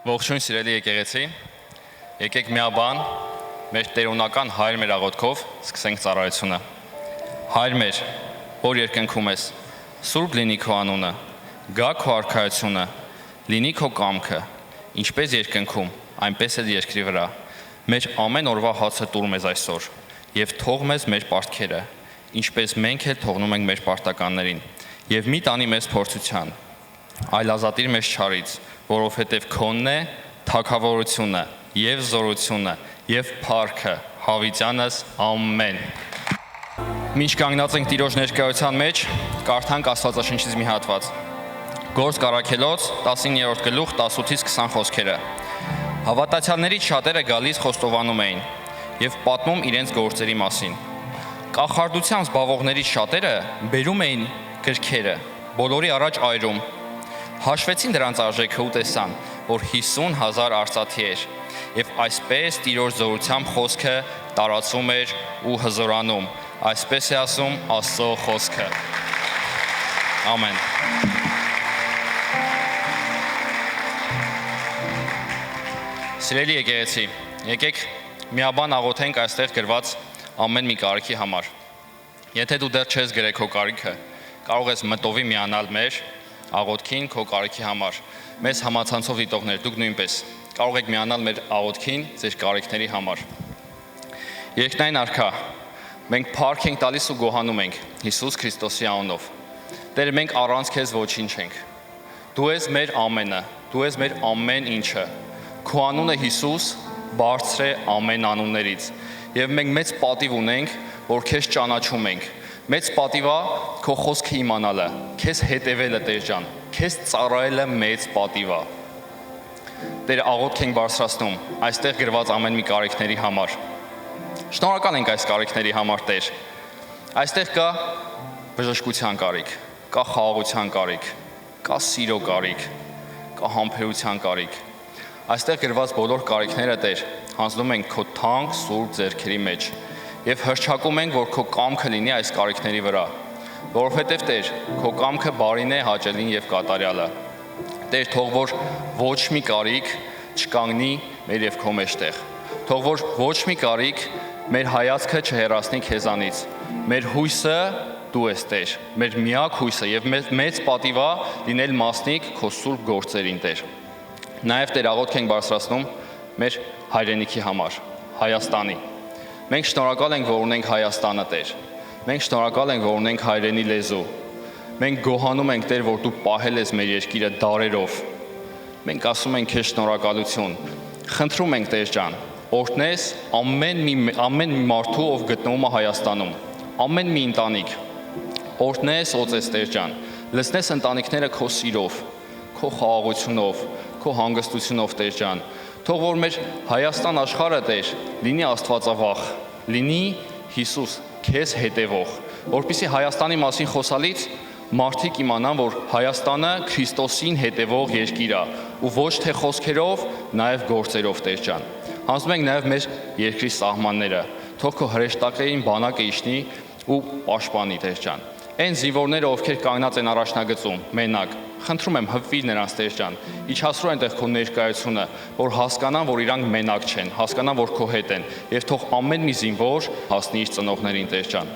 Ողջույն սիրելի եկեղեցի, եկեք միաբան մեր տերունական Հայր մեր աղոթքով սկսենք ծառայությունը։ Հայր մեր, որ երկնքում ես, սուրբ լինի քո անունը, գա քո արքայությունը, լինի քո կամքը, ինչպես երկնքում, այնպես էլ երկրի վրա։ Մեր ամեն օրվա հացը տուր մեզ այսօր, եւ թող մեզ մեր պարտքերը, ինչպես մենք էլ թողնում ենք մեր պարտականներին, եւ մի տանի մեզ փորձության, այլ ազատիր մեզ չարից, որովհետև քոնն է թագավորությունը եւ զորությունը եւ փառքը հավիտյանս ամեն։ Մինչ կանգնած ենք Տիրոջ ներկայության մեջ, կարդանք Աստվածաշնչից մի հատված։ Գործք առաքելոց 19-րդ գլուխ 18-ից 20 խոսքերը։ Հավատացյալներից շատերը գալիս խոստովանում էին եւ պատմում իրենց գործերի մասին։ Կախարդության զբաղողներից շատերը բերում էին գրքերը, բոլորի առաջ այրում։ Հաշվեցին դրանց արժեքը ու տեսան, որ 50,000 արծաթի էր, եւ այսպես Տիրոջ զորությամբ խոսքը տարածում էր ու հզորանում։ Այսպես է ասում Աստծո խոսքը։ Ամեն։ Սիրելի եկեղեցի, եկեք միաբան աղոթենք այստեղ գրված ամեն մի կարիքի համար։ Եթե դու դեռ չես գրել քո կարիքը, կարող ես մտովի միանալ մեր աղոթքին քո կարիքի համար։ Մեզ համացանցով դիտողներ, դուք նույնպես կարող եք միանալ մեր աղոթքին ձեր կարիքների համար։ Երկնային Արքա, մենք փառք ենք տալիս ու գոհանում ենք Հիսուս Քրիստոսի անունով։ Տեր, մենք առանց քեզ ոչինչ ենք։ Դու ես մեր ամենը, դու ես մեր ամեն ինչը։ Քո անունը Հիսուս բարձր է ամեն անուններից, եւ մենք մեծ պատիվ ունենք, որ քեզ ճանաչում ենք։ Մեծ պատիվ է քո խոսքը իմանալը, քեզ հետևելը, Տեր ջան, քեզ ծառայելը մեծ պատիվ է։ Տեր, աղոթք ենք բարձրացնում այստեղ գրված ամեն մի կարիքների համար։ Շնորհակալ ենք այս կարիքների համար, Տեր։ Այստեղ կա բժշկության կարիք, կա խաղաղության կարիք, կա սիրո կարիք, կա համբերության կարիք։ Այստեղ գրված բոլոր կարիքները, Տեր, հանձնում ենք քո թանկ սուրբ ձեռքերի մեջ եւ հռչակում ենք, որ քո կամքը լինի այս կարիքների վրա, որովհետեւ Տեր, քո կամքը բարին է, հաճելին եւ կատարյալը։ Տեր, թող որ ոչ մի կարիք չկանգնի մեր եւ քո մեջտեղ։ Թող որ ոչ մի կարիք մեր հայացքը չհեռացնի քեզանից։ Մեր հույսը դու ես, Տեր, մեր միակ հույսը եւ մեծ պատիվ է լինել մասնիկ քո սուրբ գործերին, Տեր։ Նաեւ Տեր, աղոթք ենք բարձրացնում մեր հայրենիքի համար, Հայաստանի։ Մենք շնորհակալ ենք, որ ունենք Հայաստանը, Տեր։ Մենք շնորհակալ ենք, որ ունենք հայրենի լեզու։ Մենք գոհանում ենք, Տեր, որ դու պահել ես մեր երկիրը դարերով։ Մենք ասում ենք քեզ շնորհակալություն։ Խնդրում ենք, Տեր ջան, օրհնես ամեն մի մարդու, ով գտնվում է Հայաստանում, ամեն մի ընտանիք։ Օրհնես, օծես, Տեր ջան։ Լցնես ընտանիքները քո սիրով, քո խաղաղությունով, քո հանգստությունով, Տեր ջան։ Թող որ մեր Հայաստան աշխարհը, Տեր, լինի Աստվածավախ, լինի Հիսուս քեզ հետևող, որպեսզի Հայաստանի մասին խոսալից մարդիկ իմանան, որ Հայաստանը Քրիստոսին հետևող երկիր է, ու ոչ թե խոսքերով, նաև գործերով, Տեր ջան։ Հանձնում ենք նաև մեր երկրի սահմանները, թող քո հրեշտակային բանակը իջնի ու պաշտպանի, Տեր ջան։ Այն զինվորները, ովքեր կանգնած են առաջնագծում, մենակ, խնդրում եմ հպվիր նրանց, Տեր ջան, իջացրու այնտեղ քո ներկայությունը, որ հասկանան, որ իրանք մենակ չեն, հասկանան, որ քո հետ են, եւ թող ամեն մի զինվոր հասնի իր ծնողներին, Տեր ջան։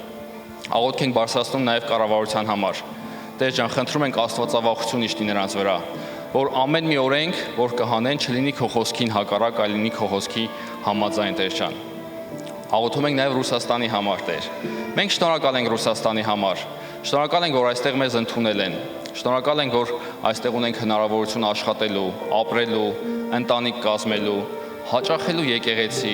Աղոթք ենք բարձրացնում նաև կառավարության համար։ Տեր ջան, խնդրում ենք աստվածավախություն իջնի նրանց վրա, որ ամեն մի օրենք, որ կհանեն, չլինի քո խոսքին հակառակ, այլ լինի քո խոսքի համաձայն, Տեր ջան։ Աղոթում ենք նաև Ռուսաստանի համար, Տեր։ Մենք շնորհակալ ենք Ռուսաստանի համար։ Շնորհակալ ենք, որ այստեղ մեզ ընդունել են։ Շնորհակալ ենք, որ այստեղ ունենք հնարավորություն աշխատելու, ապրելու, ընտանիք կազմելու, հաճախելու եկեղեցի։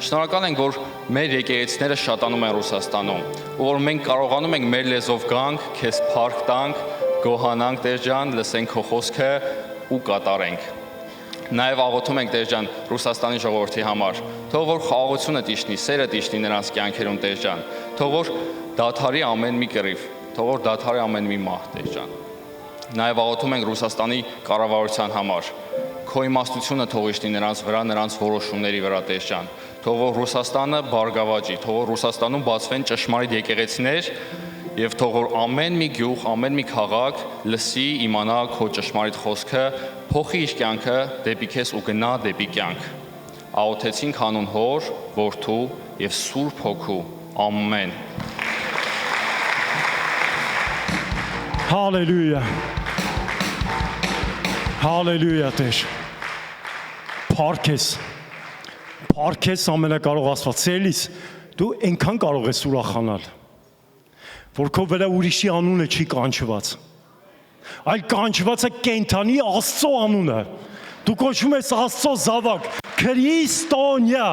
Շնորհակալ ենք, որ մեր եկեղեցիները շատանում են Ռուսաստանում, ու որ մենք կարողանում ենք մեր լեզվով գանք, քեզ փառք տանք, գոհանանք, Տեր ջան, լսենք քո խոսքը ու կատարենք։ Նաև աղոթում ենք, Տեր ջան, Ռուսաստանի ժողովրդի համար։ Թող որ խաղաղությունը տիշնի, սերը տիշնի նրանց կյանքերում, Տեր ջան։ Թող որ դադարի ամեն մի կռիվ, թող որ դադարի ամեն մի մահ, Տեր ջան։ Նաև աղոթում ենք Ռուսաստանի կառավարության համար։ Քո իմաստությունը թող իջնի նրանց վրա, նրանց որոշումների վրա, Տեր ջան։ Թող որ Ռուսաստանը բարգավաճի, թող որ Ռուսաստանում բացվեն ճշմարիտ եկեղեցիներ եւ թող որ ամեն մի գյուղ, ամեն մի քաղաք լսի, իմանա քո ճշմարիտ խոսքը, փոխի իր կյանքը դեպի քեզ ու գնա դեպի կյանք։ Աղոթեցինք հանուն Հոր, Որդու եւ Սուրբ Հոգու։ Ամեն։ Հալելույա։ Հալելույա Տեր։ Փառքես ամենակարող Աստված։ Սիրելիս, դու այնքան կարող ես ուրախանալ, որ քո վրա ուրիշի անունը չի կանչված։ Այլ կանչված է կենդանի Աստծո անունը։ Դու կոչվում ես Աստծո զավակ, քրիստոնյա։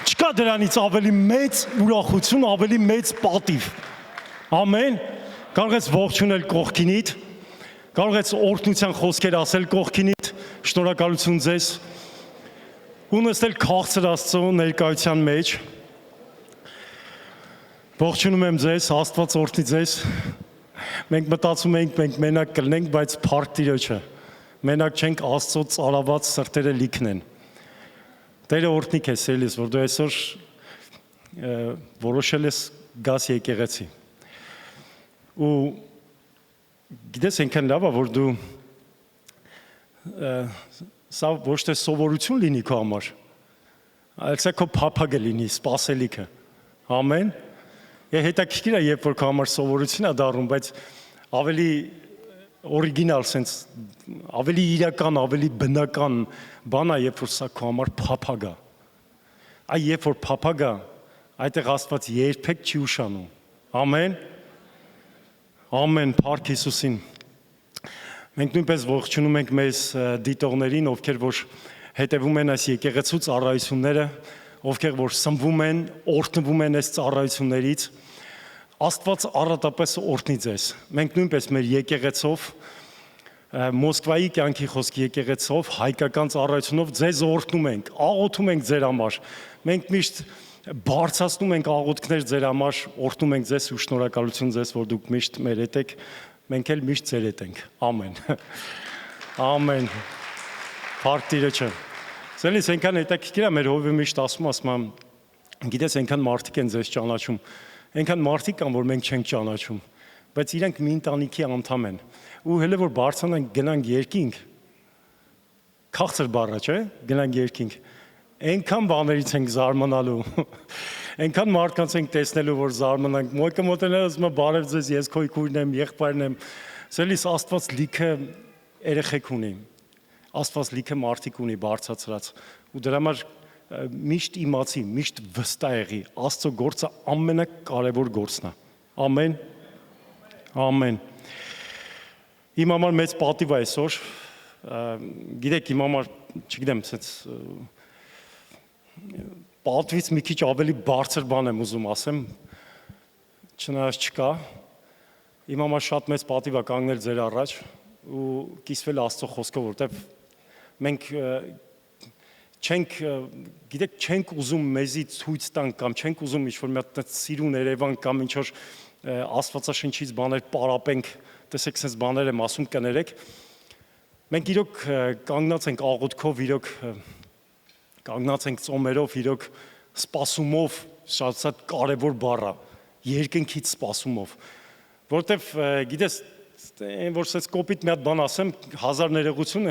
Չկա դրանից ավելի մեծ ուրախություն, ավելի մեծ պատիվ։ Ամեն։ Կարող ես ողջունել կողքինիդ, կարող ես օրհնության խոսքեր ասել կողքինիդ, շնորհակալություն ձեզ։ Ու նստել քաղցր Աստծո ներկայության մեջ։ Ողջունում եմ ձեզ, Աստված օրհնի ձեզ։ Մենք մտածում ենք, մենք մենակ կլնենք, բայց փառք Տիրոջը։ Մենակ չենք, Աստծո ծարաված սրտերը լիքն են։ Տերը օրհնի քեզ, սիրելիս, որ դու այսօր որոշել ես գաս եկեղեցի։ Ու գիտես այնքան լավ է, որ դու սա ոչ թե սովորություն լինի քո համար, այլ սա քո փափագը լինի, սպասելիքը։ Ամեն։ Եվ հետաքրքիր է, երբ որ քո համար սովորություն է դառնում, բայց ավելի օրիգինալ, sense ավելի իրական, ավելի բնական բան է, երբ որ սա քո համար փափագ է։ Այ երբ որ փափագ է, այդտեղ Աստված երբեք չի ուշանում։ Ամեն։ Ամեն, փառք Հիսուսին։ Մենք նույնպես ողջունում ենք մեզ դիտողներին, ովքեր որ հետևում են այս եկեղեցու ծառայությունները, ովքեր որ սնվում են, օրհնվում են այս ծառայություններից։ Աստված առատապես օրհնի ձեզ։ Մենք նույնպես մեր եկեղեցով, Մոսկվայի կյանքի խոսքի եկեղեցով, հայկական ծառայությունով ձեզ օրհնում ենք, աղոթում ենք ձեր համար։ Մենք միշտ բարձրացնում ենք աղոթքներ ձեր համար, օրհնում ենք ձեզ ու շնորհակալություն ձեզ, որ դուք միշտ մեր հետ եք, մենք էլ միշտ ձեր հետ ենք։ Ամեն։ Ամեն։ Փառք Տիրոջը։ Սելիս այնքան հետաքրքիր է, մեր հովիվը միշտ ասում, գիտես այնքան մարդիկ են ձեզ ճանաչում, այնքան մարդիկ կան, որ մենք չենք ճանաչում, բայց իրենք մի ընտանիքի անդամ են։ Ու հենց որ բարձրանանք գնանք երկինք, քաղցր բառա, չէ՞, գնանք երկինք։ Այնքան բաներից ենք զարմանալու, այնքան մարդկանց ենք տեսնելու, որ զարմանանք, մոյկը մոտենալ ասում է բարև ձեզ, ես քո քույրն եմ, եղբայրն եմ, սելիս Աստված լիքը երեխեք ունի, Աստված լիքը մարդիկ ունի բարձրացրած, ու դրա համար միշտ իմացի, միշտ վստահ եղի, Աստծո գործը ամենակարևոր գործն է, ամեն, ամեն, իմ համար մեծ պատիվ է այսօր, գիտեք իմ համար, չգիտեմ, սենց պատվից մի քիչ ավելի բարձր բան եմ ուզում ասեմ, չնայած չկա, իմ համար շատ մեծ պատիվ է կանգնել ձեր առաջ ու կիսվել Աստծո խոսքով, որտեվ մենք չենք, գիտեք, չենք ուզում մեզի ցույց տանք կամ չենք ուզում ինչ-որ մի հատ սիրուն Երևան կամ ինչ-որ Աստվածաշնչից բաներ պարապենք, տեսեք, sense բաներ եմ ասում կներեք, մենք իրոք կանգնած ենք աղոթքով, իրոք կանգնած ենք ծոմերով, իրոք սպասումով, շատ կարևոր բառ է, երկնքից սպասումով, որտեվ գիտես, որ սենց կոպիտ մի հատ բան ասեմ, հազար ներողություն,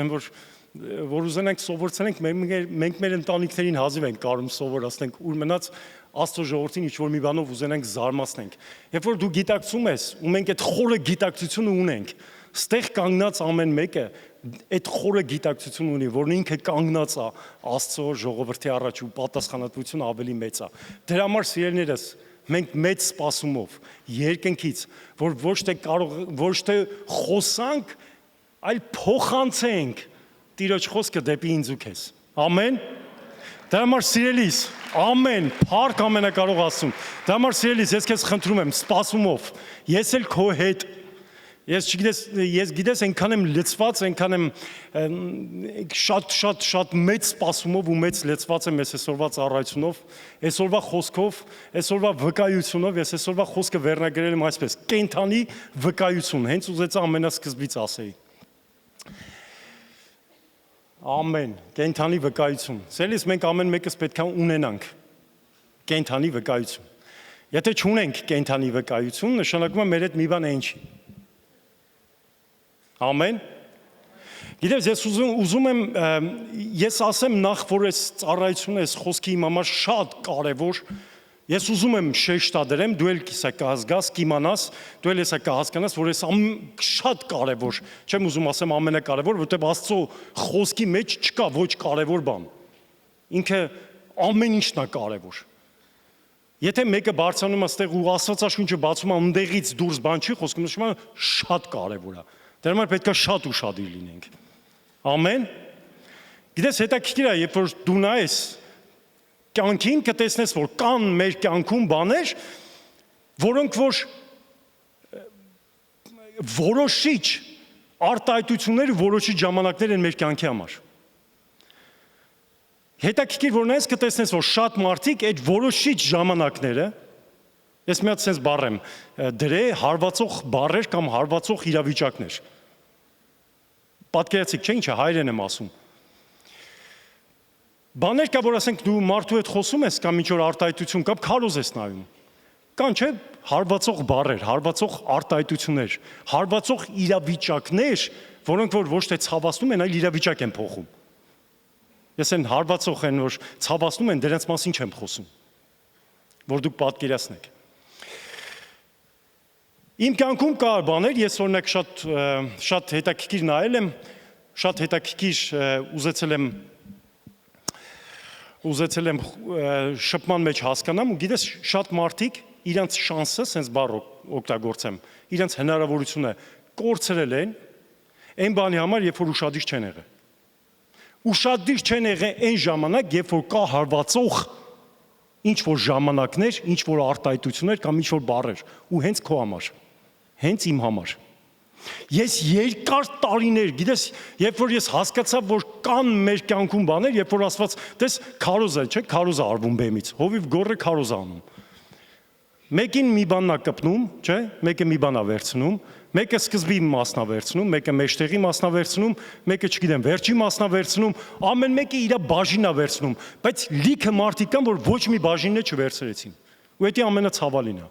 որ ուզենանք սովորցնենք, մենք մեր ընտանիքներին հազիվ ենք կարում սովորացնենք, ուր մնաց Աստծո ժողովրդին ինչ-որ մի բանով ուզենանք զարմացնենք։ Երբ որ դու գիտակցում ես, ու մենք այդ խորը գիտակցությունը ունենք, ստեղ կանգնած ամեն մեկը այդ խորը գիտակցություն ունի, որ ինքը կանգնած է Աստծո ժողովրդի առաջ ու պատասխանատվությունը ավելի մեծ է։ Դրա համար սիրելիներս, մենք մեծ սպասումով երկնքից, որ ոչ թե խոսանք, այլ փոխանցենք Տիրոջ խոսքը դեպի ինձ ու քեզ։ Ամեն։ Դրա համար սիրելիս, ամեն, փառք ամենակարող Աստծուն։ Դրա համար սիրելիս, ես քեզ խնդրում եմ սպասումով, ես էլ քո հետ Ես գիտես այնքան եմ լծված, այնքան եմ շատ մեծ սպասումով ու մեծ լծված եմ ես այսօրվա ծառայությունով, այսօրվա խոսքով, այսօրվա վկայությունով, ես այսօրվա խոսքը վերնագրել եմ այսպես, կենդանի վկայություն, հենց ուզեցա ամենասկզբից ասեի։ Ամեն, կենդանի վկայություն։ Սելիս մենք ամեն մեկս պետք է ունենանք կենդանի վկայություն։ Եթե չունենք կենթանի վկայություն, նշանակում է մեր հետ մի բան այն չի։ Ամեն։ Գիտես, ես ասեմ նախ, որ այս ծառայությունը, այս խոսքի իմ համար շատ կարևոր, ես ուզում եմ շեշտադրեմ, դու էլ կիսա կհասկաս, կիմանաս, դու էլ եսա կհասկանաս, որ այս շատ կարևոր, չեմ ուզում ասեմ ամենակարևոր, որտեղ Աստծո խոսքի մեջ չկա ոչ կարևոր բան։ Ինքը ամեն ինչն է կարևոր։ Եթե մեկը բարձրանում է այստեղ ու Աստվածաշունչը բացում է ընդեղից դուրս բան չի խոսքում, նշում է շատ կարևոր է։ Դրա համար պետք է շատ ուշադիր լինենք։ Ամեն։ Գիտես, հետաքրքիր է, երբ որ դու նայես կյանքին, կտեսնես, որ կան մեր կյանքում բաներ, որոնք որ որոշիչ արտահայտություններ ու որոշիչ ժամանակներ են մեր կյանքի համար։ Հետաքրքիր որ նայես կտեսնես, որ շատ մարդիկ այդ որոշիչ ժամանակները, ես մի հատ sense բառ եմ դրե հարվածող բառեր կամ հարվածող իրավիճակներ։ Պատկերացիք, չէ՞ ինչա հայերեն եմ ասում։ Բաներ կա, որ ասենք դու մարդու հետ խոսում ես կամ ինչ որ արտահայտություն կամ քարոզ ես նայում։ Կան չէ հարվածող բառեր, հարվածող արտահայտություններ, հարվածող իրավիճակներ, որոնք որ ոչ թե ցավացնում են, այլ իրավիճակ են փոխում։ Ես այն հարվածող են, որ ցավացնում են, դրանց մասին չեմ խոսում, որ դուք պատկերացնեք։ Իմ կյանքում կա բաներ, ես օրինակ շատ հետաքրքիր նայել եմ, շատ հետաքրքիր ուզեցել եմ շփման մեջ հասկանամ ու գիտես շատ մարդիկ իրենց շանսը, sense բառ օգտագործեմ, իրենց հնարավորությունը կորցրել են այն բանի համար, երբ որ ուշադիր չեն եղել։ Ուշադիր չեն եղել այն ժամանակ, երբ որ կա հարվածող ինչ որ ժամանակներ, ինչ որ արտահայտություններ կամ ինչ որ բառեր ու հենց քո համար, հենց իմ համար։ Ես երկար տարիներ, գիտես, երբ որ ես հասկացա, որ կան մեր կյանքում բաներ, երբ որ ասված, տես քարոզը, չէ՞, քարոզը արվում բեմից, հովիվ գոռը քարոզ անում։ Մեկին մի բանն է կպնում, չէ՞, մեկը մի բան է վերցնում, մեկը սկզբի մասն է վերցնում, մեկը մեջտեղի մասն է վերցնում, մեկը չգիտեմ, վերջի մասն է վերցնում, ամեն մեկը իր բաժինն է վերցնում, բայց լիքը մարդիկ կան, որ ոչ մի բաժինն չվերցրեցին։ Ու դա ամենացավալին է։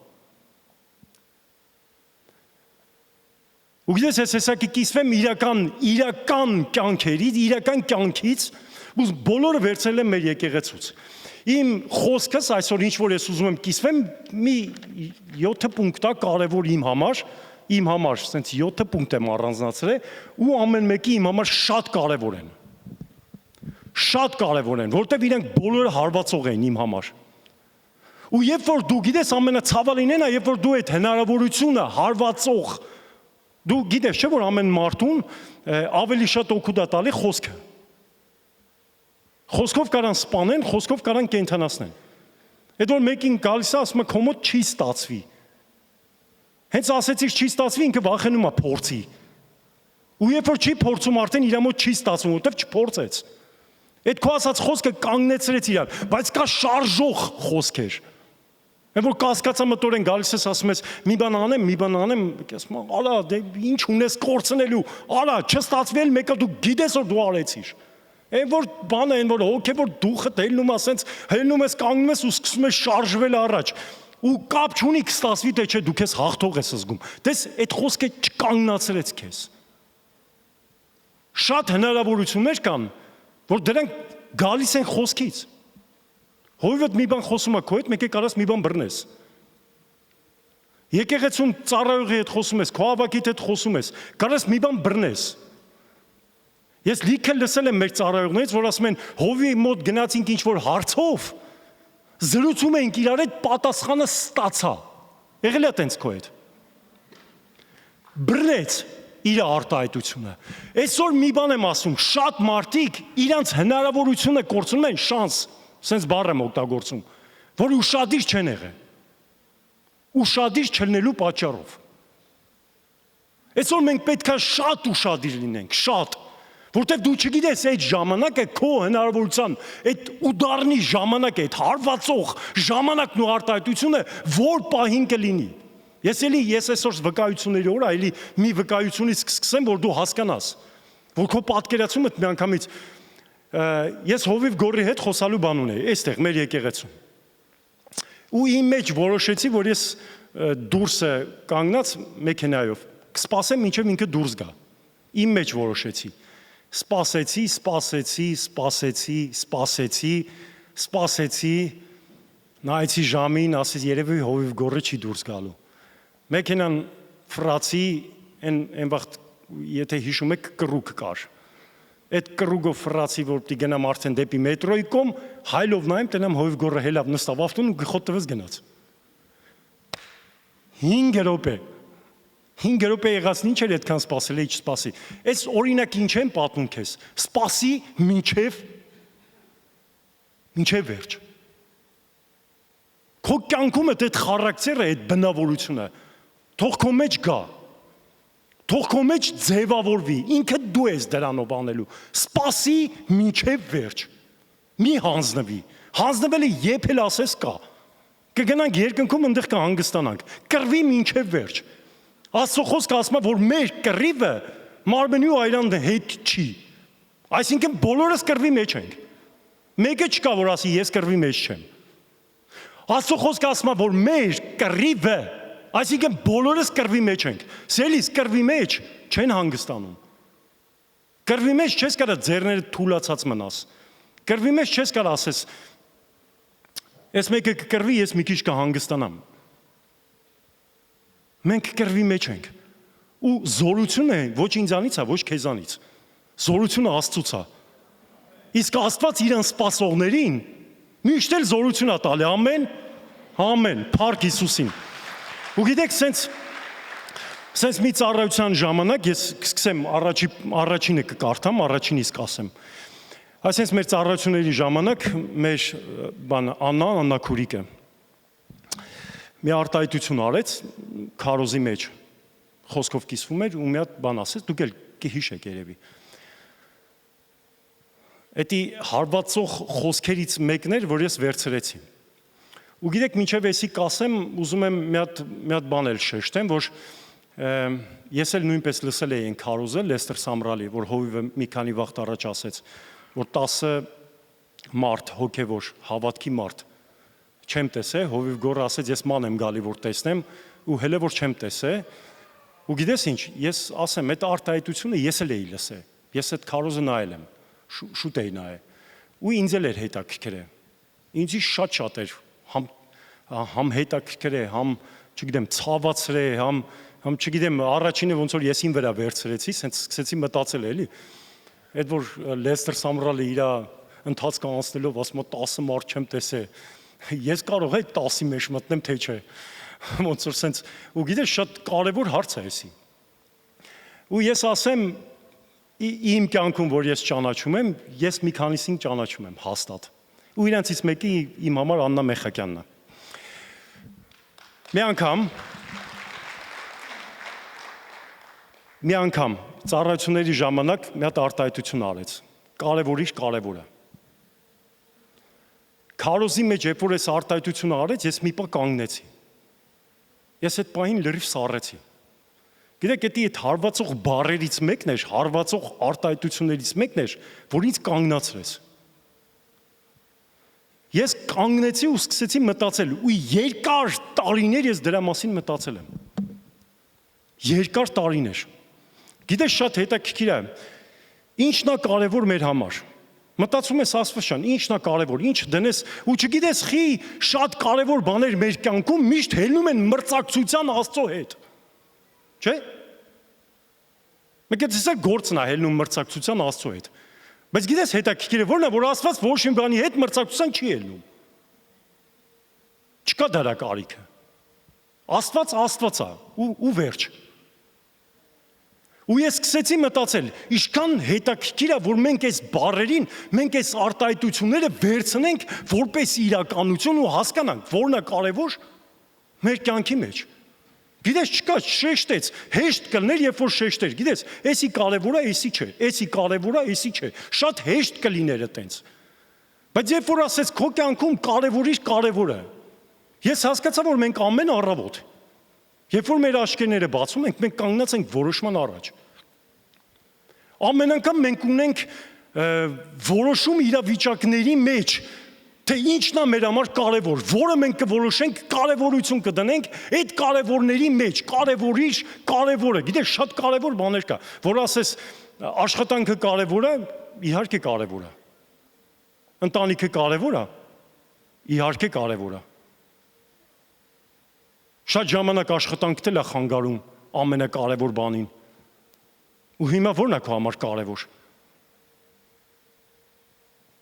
Ու գիտես, ես հեսակի կիսվեմ իրական կյանքից, ու բոլորը վերցրել եմ մեր եկեղեցուց։ Իմ խոսքս այսօր ինչ որ ես ուզում եմ կիսվեմ, մի 7 պունկտ է կարևոր իմ համար, ասենց 7 պունկտ եմ առանձնացրել, ու ամեն մեկի իմ համար շատ կարևոր են։ Շատ կարևոր են, որտեղ իրենք բոլորը հարվածող են իմ համար։ Ու երբ որ դու գիտես ամենացավալին է, երբ որ դու այդ հնարավորությունը հարվածող դու գիտես չէ՞ որ ամեն մարդուն ավելի շատ օգուտ է տալի խոսքը։ Խոսքով կարան սպանեն, խոսքով կարան կենթանացնեն։ Այդ որ մեկին գալիս է ասում է քո մոտ չի ստացվի։ Հենց ասեցիր չի ստացվի, ինքը վախենում է փորձի։ Ու երբ որ չի փորձում, արդեն իր մոտ չի ստացվում, որտեվ չփորձեց։ Այդ քո ասած խոսքը կանգնեցրեց իրան, բայց կա շարժող խոսքեր։ Եվ որ կասկածամտորեն գալիս ես ասում ես մի բան անեմ, ասում եմ, ալա, դե ինչ ունես կորցնելու, ալա, չստացվել մեկը դու գիտես որ դու արեցիր։ Այն որ բանը, այն որ հոգևոր դուխդ ելնում է, ասենց հելնում ես, կանգնում ես ու սկսում ես շարժվել առաջ։ Ու կապ չունի կստացվի թե չէ, դու քեզ հաղթող ես զգում։ Դες այդ խոսքը չկանգնացրեց քեզ։ Շատ հնարավորություններ կան, որ դրանք գալիս են խոսքից։ Հովիվդ մի բան խոսում է քո հետ, մեկ է կարաս մի բան բռնես։ Եկեղեցում ծառայողի հետ խոսում ես, քո ավագիդ հետ խոսում ես, կարաս մի բան բռնես։ Ես լիքը լսել եմ մեր ծառայողներից, որ ասում են, հովի մոտ գնացինք ինչ-որ հարցով, զրուցում ենք իրար հետ, պատասխանը ստացա։ Եղել է տենց քո հետ։ Բռնեց իր արտահայտությունը։ Այսօր մի բան եմ ասում, շատ մարդիկ իրանց հնարավորությունը կորցնում են շանս, sense բառ եմ օգտագործում, որ ուշադիր չեն եղել։ Ուշադիր չլինելու պատճառով։ Այսօր մենք պետք է շատ ուշադիր լինենք, շատ, որտեղ դու չգիտես այդ ժամանակը քո հնարավորության, այդ ուդարնի ժամանակը, այդ հարվածող ժամանակն ու արտահայտությունը որ պահին կլինի։ Ես այսօր վկայությունների օրը այլի մի վկայությունից կսկսեմ, որ դու հասկանաս, որ քո պատկերացումդ միանգամից ես հովիվ գորի հետ խոսալու բան ունեի, այստեղ մեր եկեղեցում։ Ու իմ մեջ որոշեցի, որ ես դուրսը կանգնած մեքենայով կսպասեմ, մինչև ինքը դուրս գա։ Իմ մեջ որոշեցի։ Սպասեցի, նայեցի ժամին, ասեց երևի հովիվ գորը չի դուրս գալու։ Մեքենան ֆրացի, այն վաղ, եթե հիշում եք, կռուկ կար։ Այդ կռուգով ֆրացի, որ պիտի գնամ արդեն դեպի մետրոյի կողմ, հայլով նայեմ, տնեմ հովիվ գորը հելավ նստավ ավտոն ու գլխոտ տվեց գնաց։ 5 րոպե եղած ինչ էր այդքան սպասել, չսպասի։ Այս օրինակ ինչ եմ պատմում քեզ։ Սպասի մինչև վերջ։ Քո կյանքում այդ խարակտերը, այդ բնավորությունը թող քո մեջ գա։ Թող քո մեջ ձևավորվի, ինքդ դու ես դրանով անելու։ Սպասի մինչև վերջ։ Մի հանձնվի։ Հանձնվելը երբ էլ ասես կա։ Կգնանք երկնքում այնտեղ կհանգստանանք։ Կռվի մինչև վերջ։ Աստծո խոսքը ասում է, որ մեր կռիվը մարմնի ու այրան հետ չի։ Այսինքն բոլորս կռվի մեջ ենք։ Մեկը չկա, որ ասի ես կռվի մեջ չեմ։ Աստծո խոսքը ասում է, որ մեր կռիվը, այսինքն բոլորս կռվի մեջ ենք։ Սիրելիս, կռվի մեջ չեն հանգստանում։ Կռվի մեջ չես կարա ձեռները թուլացած մնաս։ Կռվի մեջ չես կարա ասես, ես մեկը կկռվի, ես մի քիչ կհանգստանամ։ Մենք կռվի մեջ ենք։ Ու զորությունը ոչ ինձանից է, ոչ քեզանից։ Զորությունը Աստծուց է։ Իսկ Աստված իրան սպասողներին միշտ էլ զորություն է տալի, ամեն, փառք Հիսուսին։ Ու գիտեք, սենց մի ծառայության ժամանակ ես կսկսեմ առաջինը կկարդամ, առաջինից կասեմ։ Այսինքն մեր ծառայությունների ժամանակ մեր Աննա Քուրիկը մի արտահայտություն արեց քարոզի մեջ, խոսքով կիսվում էր ու մի հատ բան ասեց, դուք էլ կհիշեք երևի։ Էդի հարվածող խոսքերից մեկն էր, որ ես վերցրեցի։ Ու գիտեք, մինչև էսի կասեմ, ուզում եմ մի հատ բան էլ շեշտեմ, որ ես էլ նույնպես լսել էի այն քարոզը Լեստեր Սամրալի, որ հովիվը մի քանի վաղ առաջ ասեց, որ 10 մարդ, հոգևոր, հավատքի մարդ չեմ տեսել, հովիվ գորը ասեց, ես ման եմ գալի, որ տեսնեմ, ու հելը որ չեմ տեսել, ու գիտես ինչ, ես ասեմ, այդ արտահայտությունը ես էլ էի լսել, ես այդ քարոզը նայել եմ, շուտ էի նայել, ու ինձ էլ էր հետաքրքր է, ինձի շատ էր, համ հետաքրքր է, համ, չգիտեմ, ցավացրե, համ չգիտեմ, առաջինը ոնց որ ես ին վրա վերցրեցի, սենց սկսեցի մտածել էլի, այդ որ Լեստեր Սամրալը իր ընթացքը անցնելով ասում է 10 մարդ չեմ տեսել, ես կարող եմ 10-ի մեջ մտնեմ, թե չէ, ոնց որ սենց, ու գիտես շատ կարևոր հարց է էսի, ու ես ասեմ, իմ կյանքում, որ ես ճանաչում եմ, ես մի քանիսին ճանաչում եմ, հաստատ, ու իրանցից մեկի իմ համար Աննա Մեխակյանն է, մի անգամ ծառայությունների ժամանակ մի հատ արտահայտություն արեց, կարևորը, քարոզի մեջ, երբ որ ես արտահայտությունը արեց, ես մի պահ կանգնեցի։ Ես այդ պահին լրիվ սառեցի։ Գիտեք, այդ հարվածող բառերից մեկն էր, հարվածող արտահայտություններից մեկն էր, որ ինձ կանգնացրեց։ Ես կանգնեցի ու սկսեցի մտածել, ու երկար տարիներ ես դրա մասին մտածել եմ։ Երկար տարիներ։ Գիտես, շատ հետաքրքիր է, ինչն է կարևոր մեր համար։ Մտածում ես Աստվածաշան, ինչն է կարևոր, ինչ դնես, ու չգիտես, խի շատ կարևոր բաներ մեր կյանքում միշտ հելնում են մրցակցության Աստծո հետ։ Չէ՞։ Մեկ էսա գործն է հելնում մրցակցության Աստծո հետ։ Բայց գիտես հետաքրքիրը որն է, որ Աստված ոչ մի բանի հետ մրցակցության չի հելնում։ Չկա դրա կարիքը։ Աստված է, ու վերջ։ Ու ես սկսեցի մտածել, ինչքան հետաքրքիր է, որ մենք այս բառերին, մենք այս արտահայտությունները վերցնենք որպես իրականություն ու հասկանանք, որն է կարևոր մեր կյանքի մեջ։ Գիտես, չկա, շեշտեց, հեշտ կլներ, երբ որ շեշտեր, գիտես, էսի կարևոր է, էսի չէ, էսի կարևոր է, էսի չէ, շատ հեշտ կլիներ այտենց։ Բայց երբ որ ասեց քո կյանքում կարևոր է, ես հասկացա, որ մենք ամեն առավոտ, երբ որ մեր աչքերները բացում ենք, մենք կանգնած ենք որոշման առաջ։ Ամեն անգամ մենք ունենք որոշում իրավիճակների մեջ, թե ինչն է մեր համար կարևոր, որը մենք կորոշենք, կարևորություն կդնենք այդ կարևորների մեջ, կարևորիչ կարևորը։ Գիտես, շատ կարևոր բաներ կա, որ ասես աշխատանքը կարևոր է, իհարկե կարևոր է։ Ընտանիքը կարևոր է, իհարկե կարևոր է։ Շատ ժամանակ աշխատանքն էլ է խանգարում ամենակարևոր բանին։ Ու հիմա ո՞րն է քո համար կարևոր։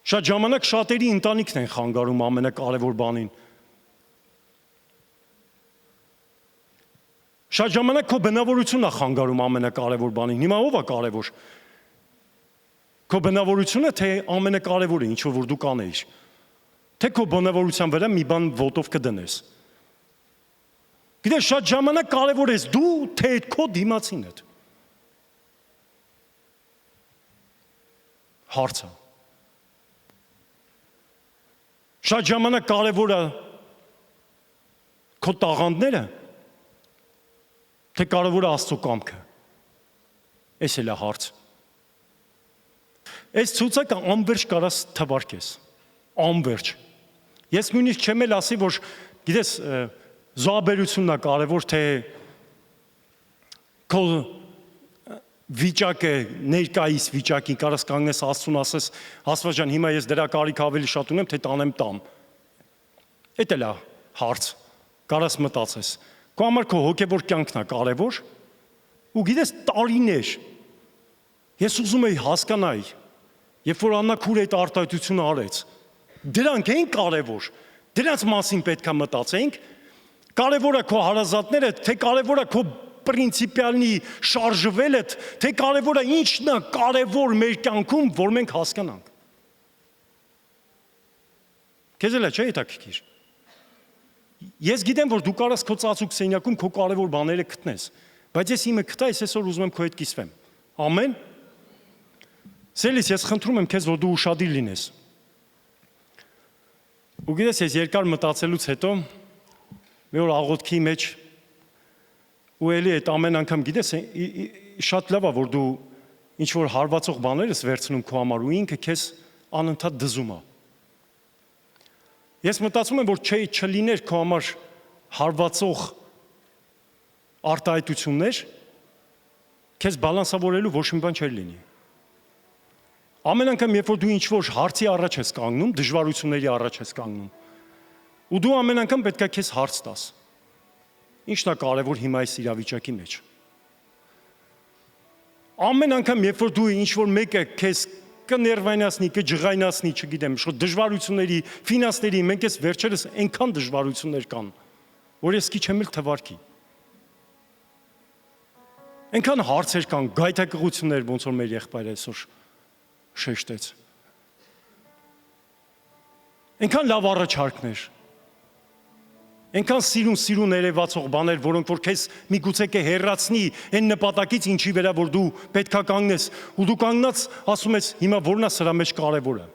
Շատ ժամանակ շատերի ընտանիքն են խանգարում ամենակարևոր բանին։ Շատ ժամանակ քո բնավորությունն է խանգարում ամենակարևոր բանին։ Հիմա ո՞վ է կարևոր։ Քո բնավորությունը, թե ամենակարևորը, ինչ որ դու կանեիր։ Թե քո բնավորության վրա մի բան ոտով կդնես։ Գիտես, շատ ժամանակ կարևոր ես դու, թե քո դիմացին է։ Հարցը։ Շատ ժամանակ կարևոր է քո տաղանդները, թե կարևոր է Աստծո կամքը։ Էս էլ է հարց։ Այս ցուցակը անverջ կարաս թվարկես, անverջ։ Ես նույնիսկ չեմ էլ ասի, որ գիտես, զոհաբերությունն է կարևոր, թե քո վիճակը, ներկայիս վիճակին կարաս կանգնես Աստծուն ասես, Աստված ջան, հիմա ես դրա կարիք ավելի շատ ունեմ, թե տանեմ տամ։ Էդ էլ է հարց, կարաս մտածես։ Քո համար քո հոգևոր կյանքն է կարևոր, ու գիտես տարիներ ես ուզում եի հասկանալ, երբ որ Աննա քուրը այդ արտահայտությունը արեց, դրանք են կարևոր, դրանց մասին պետք է մտածենք, կարևոր է քո հարազատները, թե կարևոր է քո պրինցիպիալնի շարժվելը, թե կարևոր է ինչն է կարևոր մեր կյանքում, որ մենք հասկանանք։ Քեզ էլ է չէ՞ հետաքրքիր։ Ես գիտեմ, որ դու կարաս քո ծածուկ սենյակում քո կարևոր բաները գտնես, բայց ես իմը գտա, ես այսօր ուզում եմ քո հետ կիսվեմ։ Ամեն։ Սելիս, ես խնդրում եմ քեզ, որ դու ուշադիր լինես։ Ու գիտես, ես երկար մտածելուց հետո մի օր աղոթքի մեջ ու էլի այդ ամեն անգամ գիտես, շատ լավ է, որ դու ինչ որ հարվածող բաներ ես վերցնում քո համար ու ինքը քեզ անընդհատ դզում է։ Ես մտածում եմ, որ չլիներ քո համար հարվածող արտահայտություններ, քեզ բալանսավորելու ոչ մի բան չէր լինի։ Ամեն անգամ, երբ որ դու ինչ որ հարցի առաջ ես կանգնում, դժվարությունների առաջ ես կանգնում, ու դու ամեն անգամ պետք է քեզ հարց տաս. Ինչն է կարևոր հիմա այս իրավիճակի մեջ։ Ամեն անգամ, երբ որ դու ինչ որ մեկը քեզ կներվայնացնի, կջղայնացնի, չգիտեմ, շուտ դժվարությունների, ֆինանսների, մենք ես վերջերս այնքան դժվարություններ կան, որ ես քիչ եմ էլ թվարկի։ Այնքան հարցեր կան, գայթակղություններ, ոնց որ մեր եղբայրը այսօր շեշտեց։ Այնքան լավ առաջարկներ, այնքան սիրուն երևացող բաներ, որոնք որ քեզ միգուցե կհեռացնի այն նպատակից, ինչի վրա որ դու պետքա կանգնես, ու դու կանգնած ասում ես, հիմա որն է սրա մեջ կարևորը։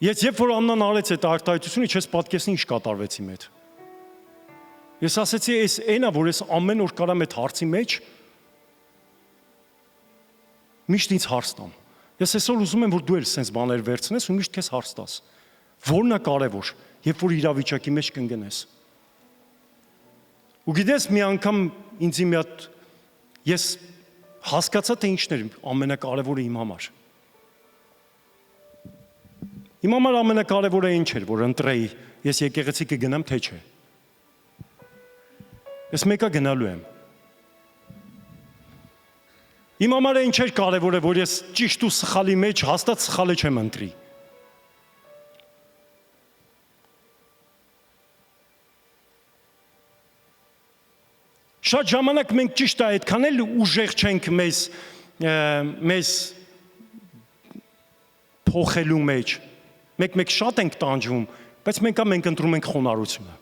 Ես երբ որ Աննան արեց այդ արտահայտությունը, չես պատկերացնի ինչ կատարվեց իմ հետ։ Ես ասեցի, այս այնա, որ ես ամեն օր կարամ այդ հարցի մեջ միշտ ինձ հարց տամ։ Ես այսօր ուզում եմ, որ դու էլ սենց բաներ վերցնես ու միշտ քեզ հարց տաս։ Որն է կարևոր, երբ որ իրավիճակի մեջ կընկնես։ Ու գիտես, մի անգամ ինձ մի հատ ես հասկացա, թե ինչն էր ամենակարևորը իմ համար։ Իմ համար ամենակարևորը ինչ էր, որ ընտրեի, ես եկեղեցի կգնամ, թե չէ։ Ես մեկա գնալու եմ։ Իմ համար ինչ էր կարևորը, որ ես ճիշտ ու սխալի մեջ հաստատ սխալը չեմ ընտրի։ Շատ ժամանակ մենք ճիշտ է այդքան էլ ուժեղ չենք մեզ փոխելու մեջ։ Մեկ շատ ենք տանջվում, բայց մենք ընտրում ենք խոնարհությունը։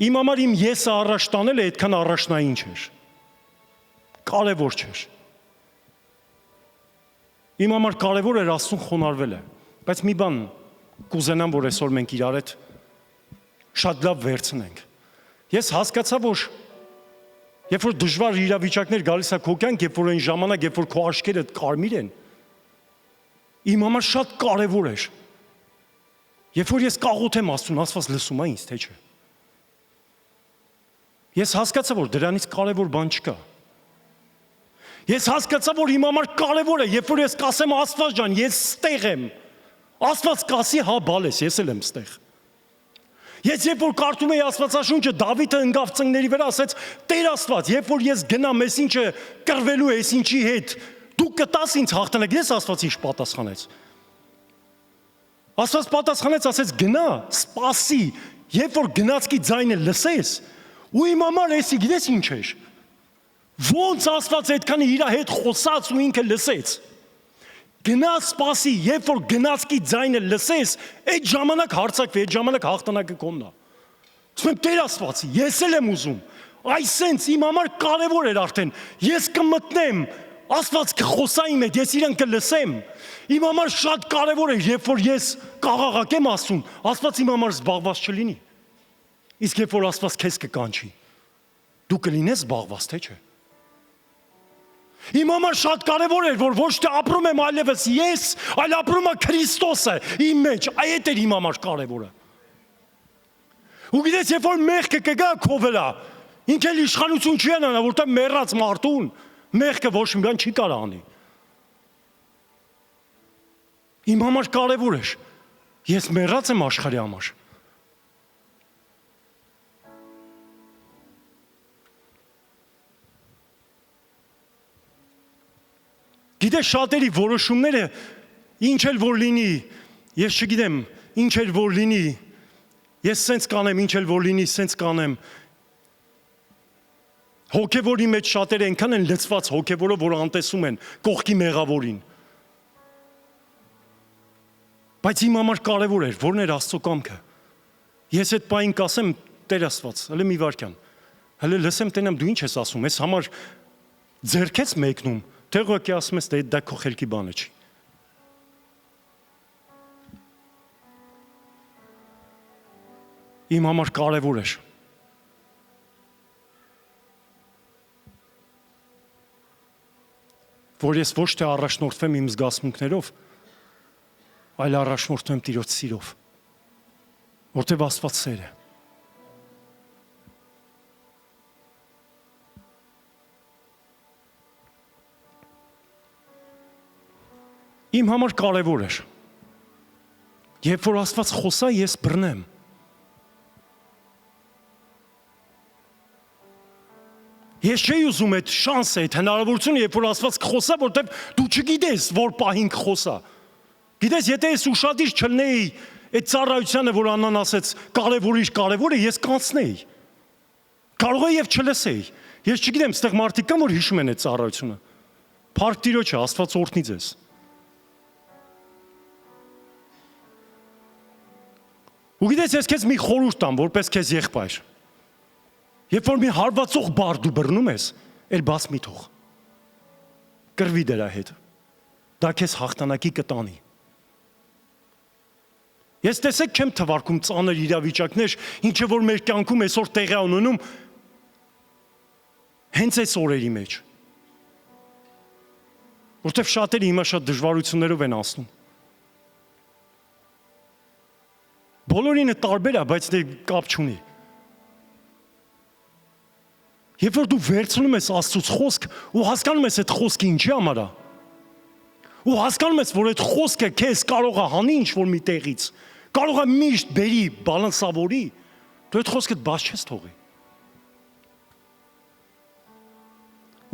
Իմ համար իմ եսը առաջ տանելը այդքան առաջնային չէր։ Կարևոր չէր։ Իմ համար կարևոր էր Աստծուն խոնարհվելը, բայց մի բան կուզենամ, որ այսօր մենք իրար հետ շատ լավ վերցնենք։ Ես հասկացա, որ Երբ որ դժվար իրավիճակներ գալիս է քո կյանք, երբ որ այն ժամանակ, երբ որ քո աչքերը կարմիր են, իմ համար շատ կարևոր էր։ Երբ որ ես կաղոթեմ Աստծուն, Աստված լսում է ինձ, թե չէ։ Ես հասկացա, որ դրանից կարևոր բան չկա։ Ես հասկացա, որ իմ համար կարևոր է, երբ որ ես կասեմ Աստված ջան, ես ստեղ եմ։ Աստված կասի, հա բալես, ես էլ եմ ստեղ։ Ես երբ որ կարդում էի Աստվածաշունչը, Դավիթը ընկավ ծնկների վրա, ասեց. Տեր Աստված, երբ որ ես գնամ, ես ինչը կռվելու է, ես ինչի հետ, դու կտաս ինձ հաղթանակ։ Ես Աստված ինչ պատասխանեց։ Աստված պատասխանեց, ասեց գնա, սպասի, երբ որ գնացքի ձայնը լսես, ու իմ համար էսի գիտես ինչ էր։ Ոնց Աստված այդքան իր հետ խոսած ու ինքը լսեց։ Գնա սպասի, երբ որ գնացքի ձայնը լսես, այդ ժամանակ հարցակվի, այդ ժամանակ հաղթանակը կոնն է։ Ասում եմ Տեր Աստվածի, ես էլ եմ ուզում։ Այսենց իմ համար կարևոր էր արդեն։ Ես կմտնեմ, Աստված կխոսա իմ հետ, ես իրեն կլսեմ։ Իմ համար շատ կարևոր է, երբ որ ես կաղաղակեմ Աստծուն, Աստված իմ համար զբաղված չլինի։ Իսկ երբ որ Աստված քեզ կկանչի, դու կլինես զբաղված, թե չէ։ Իմ համար շատ կարևոր էր, որ ոչ թե ապրում եմ այլևս ես, այլ ապրում է Քրիստոսը իմ մեջ, այդ էր իմ համար կարևորը։ Ու գիտես, երբ որ մեղքը կգա քո վրա, ինքը էլ իշխանություն չի անա, որտեղ մեռած մարդուն մեղքը ոչ մի բան չի կարող անի։ Իմ համար կարևոր էր։ Ես մեռած եմ աշխարհի համար։ Գիտես, շատերի որոշումները ինչ էլ որ լինի, ես չգիտեմ, ինչ էլ որ լինի, ես սենց կանեմ, ինչ էլ որ լինի, սենց կանեմ։ Հոգևորի մեջ շատերը այնքան են լցված հոգևորով, որ անտեսում են կողքի մեղավորին։ Բայց իմ համար կարևոր էր, որն էր Աստծո կամքը։ Ես այդ պահին կասեմ, Տեր Աստված, հələ մի վարքյան, հələ լսեմ տենամ դու ինչ ես ասում, ես համար ձեռքեց մեկնում, թե ուղղակի ասում ես, դա քո խելքի բանը չի։ Իմ համար կարևոր էր։ Որ ես ոչ թե առաջնորդվեմ իմ զգացմունքներով, այլ առաջնորդվեմ Տիրոջ սիրով, որտեղ Աստված սեր է։ Իմ համար կարևոր էր։ Երբ որ Աստված խոսա, ես բռնեմ։ Ես չէի ուզում այդ շանսը, այդ հնարավորությունը, երբ որ Աստված կխոսա, որտեղ դու չգիտես, որ պահին կխոսա։ Գիտես, եթե ես ուշադիր չլնեի այդ ծառայությանը, որ Աննան ասեց, կարևոր է, ես կանցնեի։ Կարող է եւ չլսեի։ Ես չգիտեմ, այստեղ մարդիկ կան, որ հիշում են այդ ծառայությունը։ Փառք Տիրոջը, Աստված օրհնի ձեզ։ Ու գիտես, ես քեզ մի խորհուրդ տամ, որպես քեզ եղբայր։ Երբ որ մի հարվածող բառ դու բռնում ես, էլ բաց մի թող։ Կռվի դրա հետ։ Դա քեզ հաղթանակի կտանի։ Ես տեսեք չեմ թվարկում ծանր իրավիճակներ, ինչը որ մեր կյանքում այսօր տեղի ունենում, հենց այս օրերի մեջ։ Որտեվ շատերը հիմա շատ դժվարություններով են անցնում։ Բոլորինը տարբեր է, բայց դե կապ չունի։ Երբ որ դու վերցնում ես Աստծուց խոսք ու հասկանում ես այդ խոսքը ինչի համար է, ու հասկանում ես, որ այդ խոսքը քեզ կարող է հանի ինչ-որ մի տեղից, կարող է միշտ բերի, բալանսավորի, դու այդ խոսքը բաց չես թողի։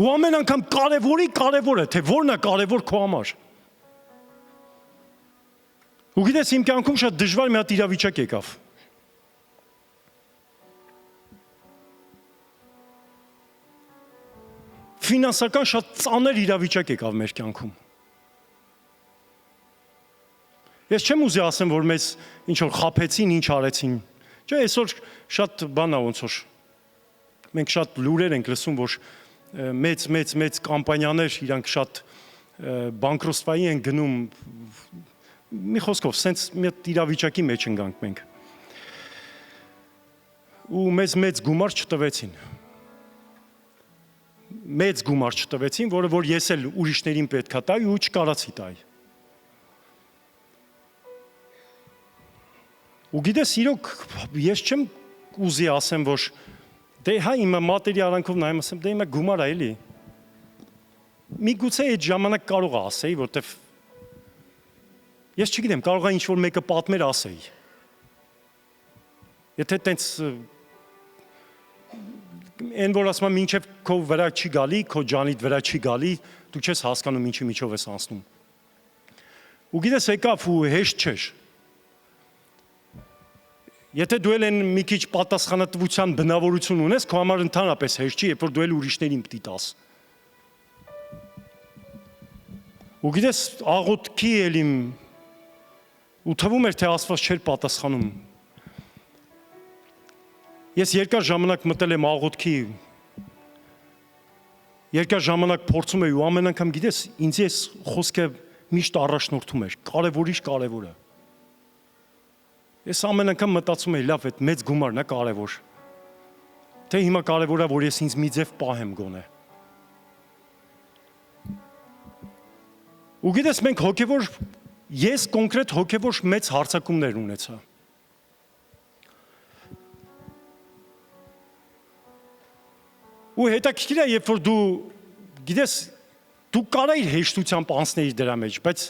Ու ամեն անգամ կարևորը, թե որն է կարևոր քո համար։ Ու գիտես, իմ կյանքում շատ դժվար մի հատ իրավիճակ եկավ։ Ֆինանսական շատ ծանր իրավիճակ եկավ մեր կյանքում։ Ես չեմ ուզի ասեմ, որ մեզ ինչ որ խաբեցին, ինչ արեցին։ Չէ, այսօր շատ բան է ոնց որ մենք շատ լուրեր ենք լսում, որ մեծ կամպանիաներ իրանք շատ բանկրոստվայի են գնում, մի խոսքով, սենց մի իրավիճակի մեջ ընկանք մենք։ Ու մեզ մեծ գումար չտվեցին։ մեծ գումար չտվեցին, որը որ ես էլ ուրիշներին պետքա տայի ու չկարացի տայի։ Ու գիտես, իրոք ես չեմ ուզի ասեմ, որ դե հա իմ մատերի արանքով նայեմ, ասեմ, դե իմը գումար է էլի։ Միգուցե այդ ժամանակ կարող է ասեի, որտեվ ես չգիտեմ, կարող է ինչ-որ մեկը պատմեր ասեի։ Եթե տենց այն որ ասում եմ մինչև քո վրա չի գալի, քո ջանիդ վրա չի գալի, դու չես հասկանում ինչի միջով ես անցնում։ Ու գիտես եկավ ու հեշտ չէր։ Եթե դու էլ մի քիչ պատասխանատվության բնավորություն ունես, քո համար ընդհանրապես հեշտ չի, երբ որ դու էլ ուրիշներին պիտի տաս։ Ու գիտես աղոթքի էլ իմ ու թվում էր թե Աստված չէր պատասխանում։ Ես երկար ժամանակ մտել եմ աղոթքի, երկար ժամանակ փորձում էի ու ամեն անգամ գիտես, ինձ ես խոսքը միշտ առաջնորդում էր, կարևորիչ կարևորը։ Ես ամեն անգամ մտածում էի, լավ, այդ մեծ գումարն է կարևոր։ Թե հիմա կարևոր է, որ ես ինձ մի ձև պահեմ գոնե։ Ու գիտես, մենք հոգևոր, ես կոնկրետ հոգևոր մեծ հարձակումներ ունեցա։ Ու հետաքրքիր է, երբ որ դու գիտես, դու կարայիր հեշտությամբ անցնեիր դրա մեջ, բայց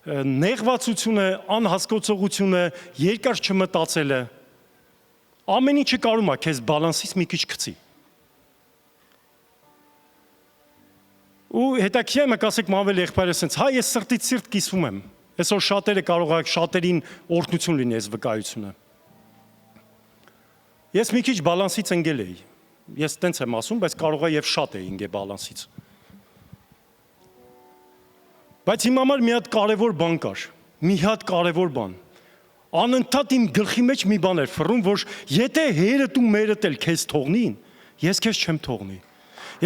նեղվածությունը, անհասկացողությունը, երկար չմտածելը, ամեն ինչը կարում է քեզ բալանսից մի քիչ գցի։ Ու հետաքրքիր է, մեկ ասեք մանվել եղբայրը ասենց, հա ես սրտից սիրտ կիսվում եմ։ Այսօր շատերը կարող է շատերին օրհնություն լինի այս վկայությունը։ Ես մի քիչ բալանսից ընկել էի։ Ես տենց եմ ասում, բայց կարող է եւ շատ է ինգե բալանսից։ Բայց իմ համար մի հատ կարևոր բան կար, մի հատ կարևոր բան։ Անընդհատ իմ գլխի մեջ մի բան էր ֆռում, որ եթե հերդ ու մերդ էլ քեզ թողնին, ես քեզ չեմ թողնի։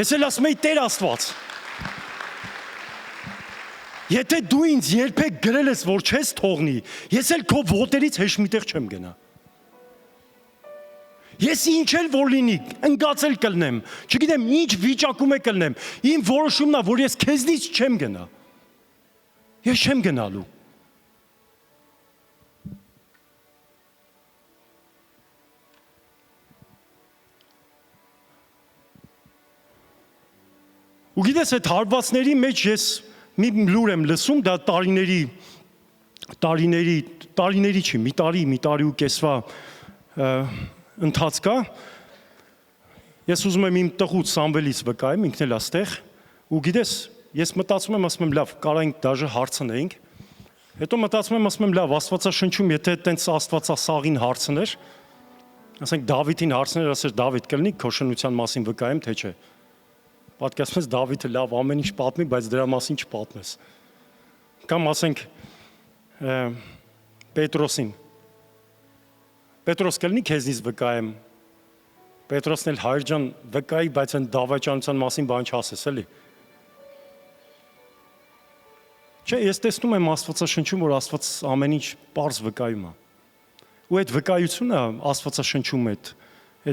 Ես էլ ասում եի Տեր Աստված։ Եթե դու ինձ երբեք գրել ես, որ չես թողնի, ես էլ քո ոտերից հեշ միտեղ չեմ գնա։ Ես ինչ էլ որ լինի, ընկածել կլնեմ, չգիտեմ ինչ վիճակում է կլնեմ, իմ որոշումն է, որ ես քեզնից չեմ գնա։ Ես չեմ գնալու։ Ու գիտես այդ հարվածների մեջ ես մի լուր եմ լսում, դա տարիների չի, մի տարի ու կեսվա ընթացքա, ես ուզում եմ իմ տղուց Սամվելից վկայեմ, ինքն էլ աստեղ, ու գիտես, ես մտածում եմ, ասում եմ, լավ, կարանք դաժե հարցնեինք, հետո մտածում եմ, ասում եմ, լավ, Աստվածաշնչում, եթե տենց Աստվածասաղին հարցներ, ասենք Դավիթին հարցներ, ասեր Դավիթ կլինի քո շնության մասին վկայեմ, թե չէ։ Պատկերացնես Դավիթը լավ ամեն ինչ պատմի, բայց դրա մասին չպատմես։ Կամ ասենք Պետրոսին Պետրոս կլինի քեզնից վկայեմ։ Պետրոսն էլ հայր ջան վկայի, բայց այն դավաճանության մասին բան չասես, էլի։ Չէ, ես տեսնում եմ Աստվածաշնչում, որ Աստված ամեն ինչ պարզ վկայում է։ Ու այդ վկայությունը Աստվածաշնչում այդ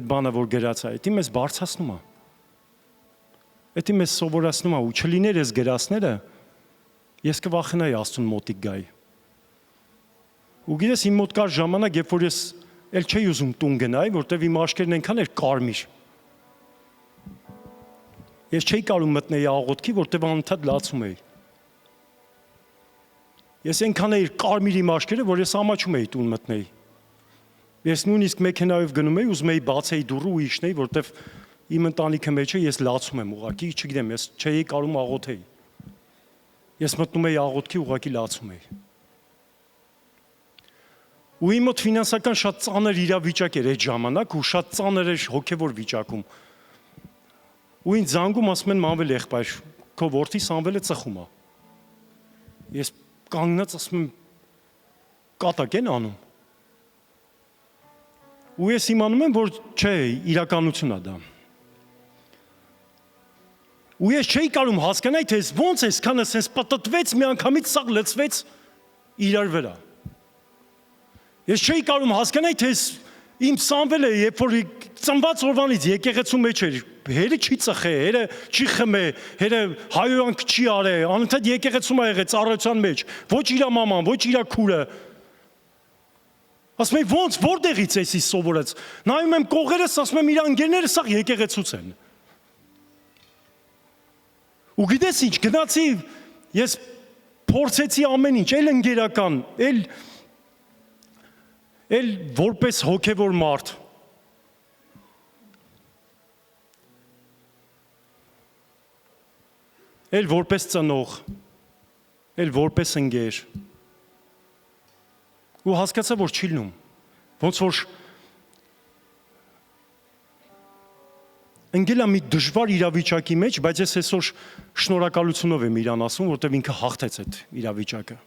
բանը, որ գրած է, դա մեզ բարձրացնում է։ Դա մեզ սովորացնում է, ու չլիներ այս գրածները, ես կվախենայի Աստծուն մոտիկ գայի։ Ու գիտես իմ մոտ կար ժամանակ, երբ որ ես էլ չէի ուզում տուն գնայի, որտեվ իմ աշկերն այնքան էր կարմիր։ Ես չէի կարող մտնել աղոթքի, որտեվ անընդհատ լացում էի։ Ես այնքան էի կարմիր իմ աշկերը, որ ես ամաչում էի տուն մտնեի։ Ես նույնիսկ մեքենայով գնում էի, ուզում էի բացեի դուռը ու իջնեի, որտեվ իմ ընտանիքը մեջ է, ես լացում եմ ուղղակի, չգիտեմ, ես չէի կարող աղոթեի։ Ես մտնում էի աղոթքի, ուղղակի լացում էի։ Ու իմ մոտ ֆինանսական շատ ծանր իրավիճակ էր այդ ժամանակ ու շատ ծանր էր հոգևոր վիճակում։ Ու ինձ զանգում ասում են մանվել եղբայր, քո որդի Սամվելը ծխում է։ Ես կանգնած ասում եմ կատակ են անում։ Ու ես իմանում եմ, որ չէ, իրականություն է դա։ Ու ես չէի կարող հասկանալ, թե ոնց է քանը sense պատտվեց մի անգամից սաղ լցվեց իրար վրա։ Ես չէի կարող հասկանալ, թե իմ Սամվելը, երբ որ ծնված օրվանից եկեղեցու մեջ էր, հերը չի ծխե, հերը չի խմե, հերը հայոյանք չի արե, անընդհատ եկեղեցում ա եղել ծառայության մեջ, ոչ իր մաման, ոչ իր քուրը։ Ասում եմ ոնց, որտեղից էսի սովորած։ Նայում եմ կողերս, ասում եմ իր անգերները սա եկեղեցուց են։ Ու գիտես ինչ, գնացի, ես փորձեցի ամեն ինչ, էլ ընկերական, էլ որպես հոգևոր մարդ։ Էլ որպես ծնող, էլ որպես ընկեր։ Ու հասկացա, որ չի լինում, ոնց որ ընկելա մի դժվար իրավիճակի մեջ, բայց ես այսօր շնորհակալությունով եմ իրան ասում, որտեղ ինքը հաղթեց այդ իրավիճակը։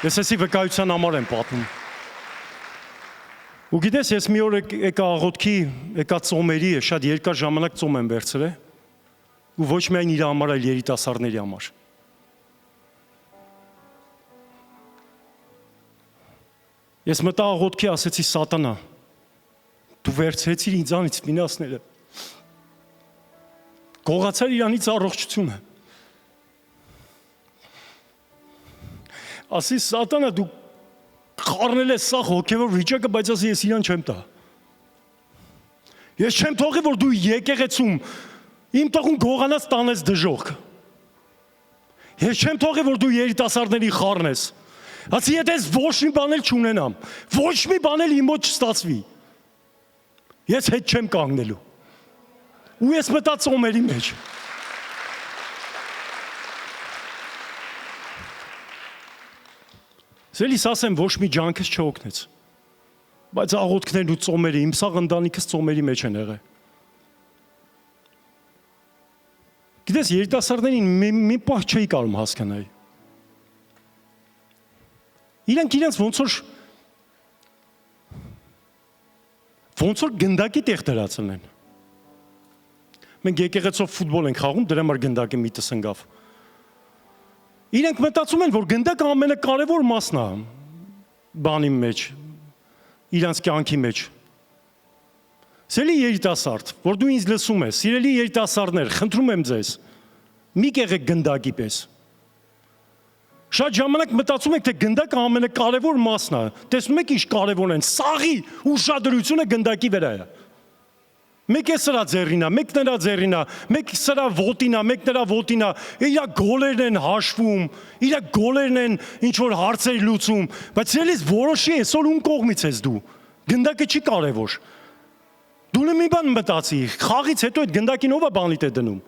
Ես էսի վկայության համար եմ պատմում։ Ու գիտես, ես մի օր եկա աղոթքի, եկա ծոմերի, շատ երկար ժամանակ ծոմ եմ վերցրել, ու ոչ միայն իր համար, այլ երիտասարդների համար։ Ես մտա աղոթքի, ասեցի սատանա, դու վերցրեցիր ինձանից ֆինանսները, գողացար իրանից առողջությունը, ասի սատանա, դու խառնել ես սաղ հոգևոր վիճակը, բայց ասի ես իրան չեմ տա, ես չեմ թողի, որ դու եկեղեցում իմ տողուն գողանած տանես դժողք, ես չեմ թողի, որ դու երիտասարդների խառնես, ասի եթե ես ոչ մի բան էլ չունենամ, ոչ մի բան էլ իմ մոտ չստացվի, ես հետ չեմ կանգնելու, ու ես մտա ծոմերի մեջ, սելիս ասեմ ոչ մի ջանքս չօգնեց, բայց աղոթքներն ու ծոմերը, իմ սաղ ընտանիքս ծոմերի մեջ են եղել, գիտես երիտասարդներին մի պահ չէի կարում հասկանալ, իրանք իրենց ոնց որ գնդակի տեղ դրացել են։ Մենք եկեղեցով ֆուտբոլ ենք խաղում, դրա համար գնդակի միտս ընկավ։ Իրանք մտածում են, որ գնդակը ամենակարևոր մասն է բանի մեջ, իրանց կյանքի մեջ։ Սիրելի երիտասարդ, որ դու ինձ լսում ես, սիրելի երիտասարդներ, խնդրում եմ ձեզ, մի կեղեք գնդակի պես։ Շատ ժամանակ մտածում եք, թե գնդակը ամենակարևոր մասն է, տեսնում եք ինչ կարևոր են, սաղի ուշադրությունը գնդակի վրա է։ Մեկ է սրա ձեռին է, մեկ նրա ձեռին է, մեկ սրա ոտին է, մեկ նրա ոտին է, իր գոլերն են հաշվում, իր գոլերն են ինչ որ հարցեր լուծում, բայց ելից որոշի այսօր ում կողմից ես դու, գնդակը չի կարևոր։ Դու մի բան մտածի, խաղից հետո այդ գնդակին ով է բանիտ է դնում։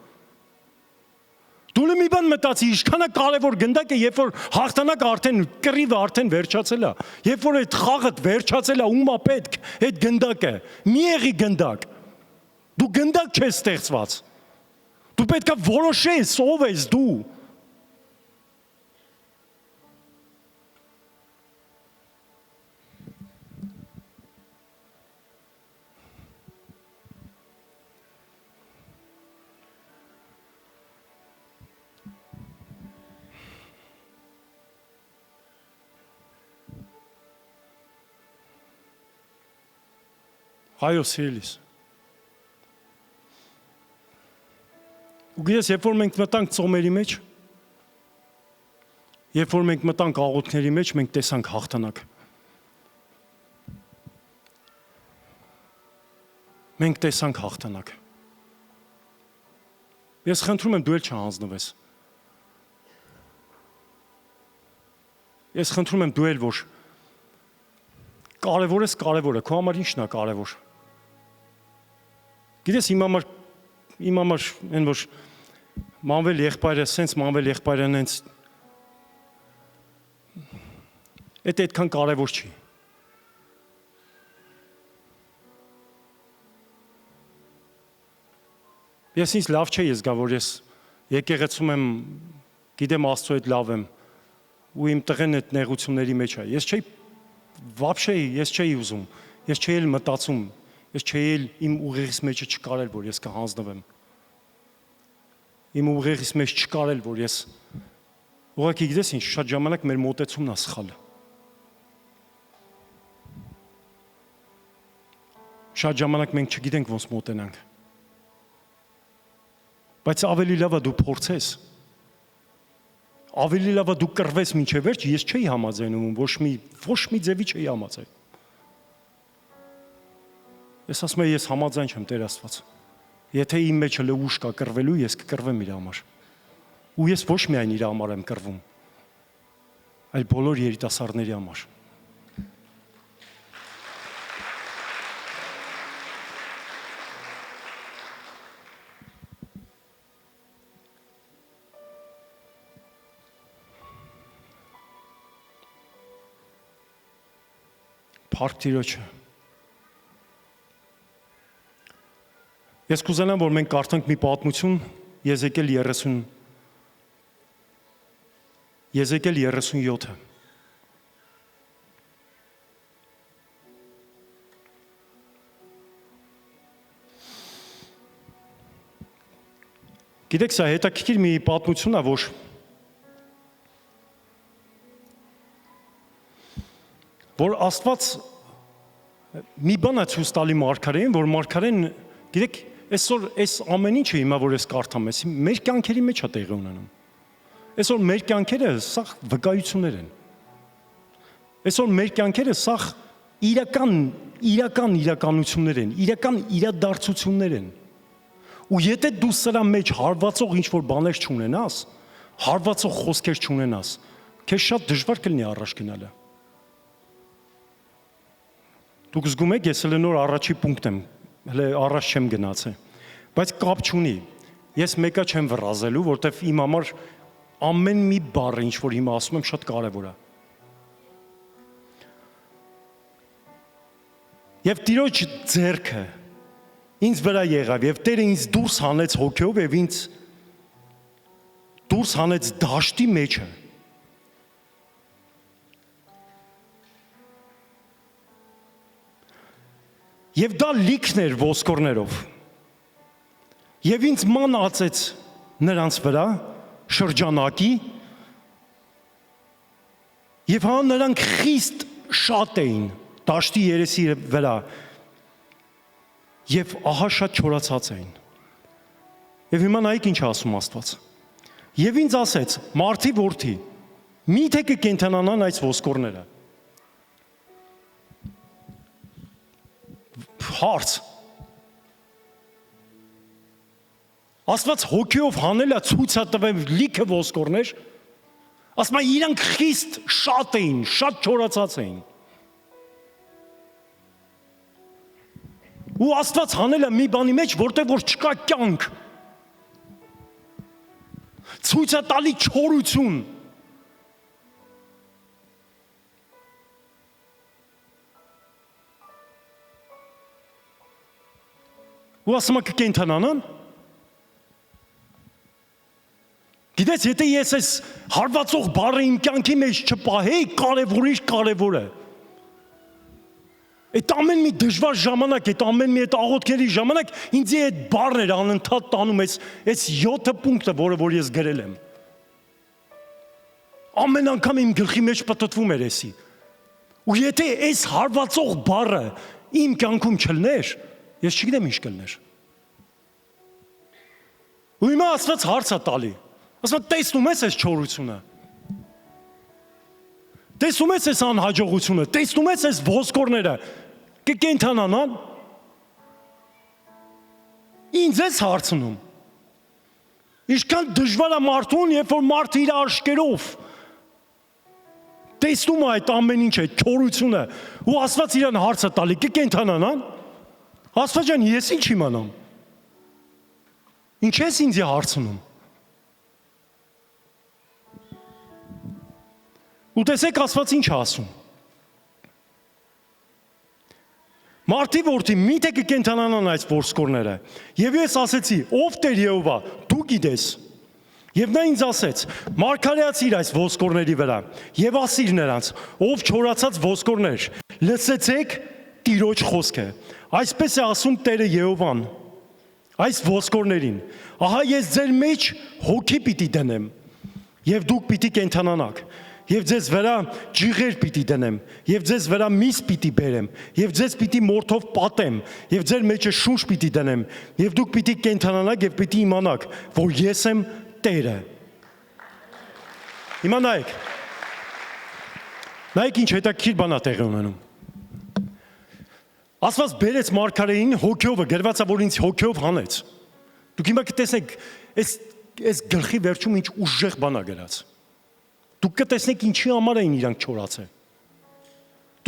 Դու մի բան մտածի, ինչքան է կարևոր գնդակը, երբ որ հաղթանակը արդեն կռիվը արդեն վերջացել է, երբ որ այդ խաղը վերջացել է, ում է պետք այդ գնդակը, մի եղի գնդակ, դու գնդակ չես ստեղծված, դու պետք է որոշես ով ես դու, Այո, սիրելիս։ Ու գիտես, երբ որ մենք մտանք ծոմերի մեջ, երբ որ մենք մտանք աղոթքների մեջ, մենք տեսանք հաղթանակ։ Մենք տեսանք հաղթանակ։ Ես խնդրում եմ դու էլ չհանձնվես։ Ես խնդրում եմ դու էլ որ կարևոր ես կարևորը, քո համար ինչն է կարևոր։ Գիտես իմ համար են որ մանվել եղբայրը, սենց մանվել եղբայրն հենց այդ այդքան կարևոր չի։ Ես ինձ լավ չէ ես գա, որ ես եկեղեցում եմ, գիտեմ Աստծո հետ լավ եմ, ու իմ տղեն այդ նեղությունների մեջ է։ Ես չէի ուզում, ես չէի էլ մտածում, ես չէի էլ իմ ուղեղիս մեջը չկարել, որ ես կհանձնվեմ։ Իմ ուղեղիս մեջ չկարել, որ ես ուղղակի գիտես ինչ, շատ ժամանակ մեր մոտեցումն է սխալը։ շատ ժամանակ մենք չգիտենք ոնց մոտենանք։ Բայց ավելի լավ է դու փորձես։ Ավելի լավ է դու կռվես մինչև վերջ, ես չէի համաձայնում, ոչ մի ձևի չէի համաձայնում։ Ես ասում եմ, ես համաձայն չեմ Տեր Աստված։ Եթե իմ մեջ հələ ուժ կա կռվելու, ես կկռվեմ իր համար։ Ու ես ոչ միայն իր համար եմ կռվում, այլ բոլոր երիտասարդների համար։ Փառք Տիրոջը։ Ես կուզենամ, որ մենք կարդանք մի պատմություն Եզեկիել 37-ը։ Գիտեք, սա հետաքրքիր մի պատմություն է, որ Աստված մի բան է ցույց տալի մարգարեին, որ մարգարեն, գիտեք, այսօր այս ամեն ինչը հիմա որ ես կարդամ, մեր կյանքերի մեջ է տեղի ունենում։ Այսօր մեր կյանքերը սա վկայություններ են։ Այսօր մեր կյանքերը սա իրականություններ են, իրական իրադարձություններ են։ Ու եթե դու սրա մեջ հարվածող ինչ-որ բաներ չունենաս, հարվածող խոսքեր չունենաս, քեզ շատ դժվար կլինի առաջ գնալը։ Դուք զգում եք, ես հələ նոր առաջի պունկտ եմ, հələ առաջ չեմ գնացել, բայց կապ չունի, ես մեկը չեմ վռազելու, որտեվ իմ համար ամեն մի բառը, ինչ որ հիմա ասում եմ, շատ կարևոր է։ Եվ Տիրոջ ձեռքը ինձ վրա եղավ, եւ Տերը ինձ դուրս հանեց հոգեով եւ ինձ դուրս հանեց դաշտի մեջը։ Եվ դա լիքն էր ոսկորներով։ Եվ ինձ ման ածեց նրանց վրա շրջանակի, եւ հա նրանք խիստ շատ էին դաշտի երեսի վրա, եւ ահա շատ չորացած էին։ Եվ հիմա նայեք ինչ ասում Աստված։ Եվ ինձ ասեց. «Մարդի որդի, միթե կկենդանանան այս ոսկորները»։ Հարց։ Աստված հոգիով հանել է ցույց է տվել լիքը ոսկորներ, ասում է իրանք խիստ շատ էին, շատ չորացած էին։ Ու Աստված հանել է մի բանի մեջ, որտեղ որ չկա կյանք։ Ցույց է տալի չորություն։ Ու ասում է կկենդանանան։ Գիտես, եթե ես այս հարվածող բառը իմ կյանքի մեջ չպահեի, կարևոր է։ Այդ ամեն մի դժվար ժամանակ, այդ ամեն մի աղոթքերի ժամանակ ինձ այդ բառները անընդհատ տանում այս 7 պունկտը, որ ես գրել եմ։ Ամեն անգամ իմ գլխի մեջ պտտվում էր էսի։ Ու եթե այս հարվածող բառը իմ կյանքում չլներ, ես չգիտեմ ինչ կլներ։ Ու հիմա Աստված հարց է տալի։ Ասում է տեսնում ես այս չորությունը։ Տեսնում ես այս անհաջողությունը, տեսնում ես այս ոսկորները, կկենդանանան։ Ինձ ես հարցնում։ Ինչքան դժվար է մարդուն, երբ որ մարդը իր աչքերով տեսնում է այդ ամեն ինչը, այդ չորությունը, ու Աստված իրան հարց է տալի, կկենդանանան։ Աստված ջան, ես ինչ իմանամ։ Ինչ ես ինձ հարցնում։ Ու տեսեք Աստված ինչ ասում։ Մարդի որդի, միթե կկենդանանան այս ոսկորները։ Եվ ես ասեցի, ով Տեր Եհովա, դու գիտես։ Եվ նա ինձ ասեց. մարգարեացիր այս ոսկորների վրա եւ ասիր նրանց, ով չորացած ոսկորներ, լսեցեք Տիրոջ խոսքը։ Այսպես է ասում Տերը Եհովան այս ոսկորներին. ահա ես ձեր մեջ հոգի պիտի դնեմ եւ դուք պիտի կենդանանաք Եվ ձեզ վրա ջիղեր պիտի դնեմ, եւ ձեզ վրա միս պիտի բերեմ, եւ ձեզ պիտի մորթով պատեմ, եւ ձեր մեջը շունչ պիտի դնեմ, եւ դուք պիտի կենթանանաք եւ պիտի իմանաք, որ ես եմ Տերը։ Հիմա նայեք ինչ հետաքրքիր բան է տեղի ունենում։ Աստված բերեց մարգարեին հոգյովը, գրված է, որ ինձ հոգյով հանեց։ Դուք հիմա կտեսնեք, այս գլխի վերջում ինչ ուժեղ բան է գրած։ Դուք կտեսնեք ինչի համար էին իրանք չորացել։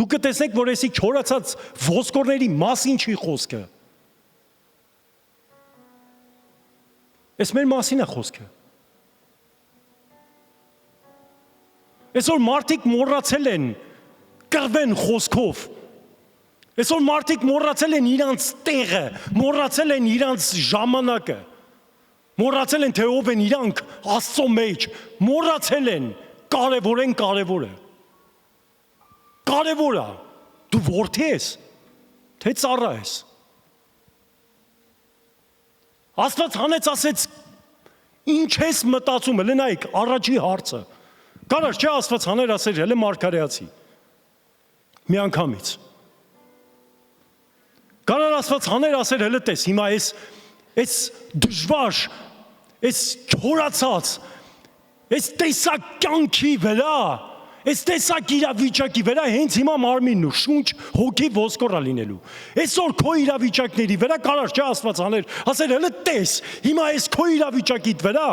Դուք կտեսնեք, որ այսի չորացած ոսկորների մասին չի խոսքը։ Այս մեր մասին է խոսքը։ Այսօր մարդիկ մոռացել են կռվեն խոսքով։ Այսօր մարդիկ մոռացել են իրանց տեղը, մոռացել են իրանց ժամանակը։ Մոռացել են, թե ով են իրանք Աստծո մեջ, մոռացել են, կարևորը։ Կարևոր է, դու որդի ես, թե ծառա ես։ Աստված հանեց ասեց, ինչ ես մտածում, հələ նայեք, առաջի հարցը։ Կարար չէ Աստված հաներ ասեր, հələ մարգարեացի։ Մի անգամից։ Կարար Աստված հաներ ասեր, հələ տես, հիմա այս դժվար, այս չորացած, այս տեսակ կյանքի վրա, այս տեսակ իրավիճակի վրա հենց հիմա մարմինն ու շունչ հոգի ոսկորա լինելու։ Այսօր քո իրավիճակների վրա կարար չէ Աստված աներ, ասել հələ տես, հիմա այս քո իրավիճակիդ վրա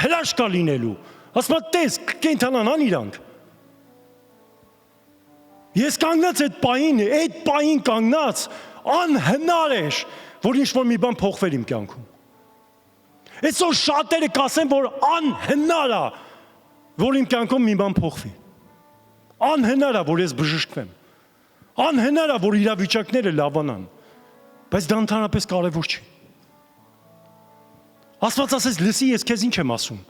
հրաշք կա լինելու։ Ասում տես, կենթանան իրանք։ Ես կանգնած այդ պահին կանգնած անհնար էր, որ ինչ-որ մի բան փոխվեր իմ կյանքում։ Այսօր շատերը կասեն, որ անհնար է, որ իմ կյանքում մի բան փոխվի։ Անհնար է, որ ես բժշկվեմ։ Անհնար է, որ իրավիճակները լավանան։ Բայց դա ընդհանրապես կարևոր չի։ Աստված ասեց, լսի, ես քեզ ինչ եմ ասում։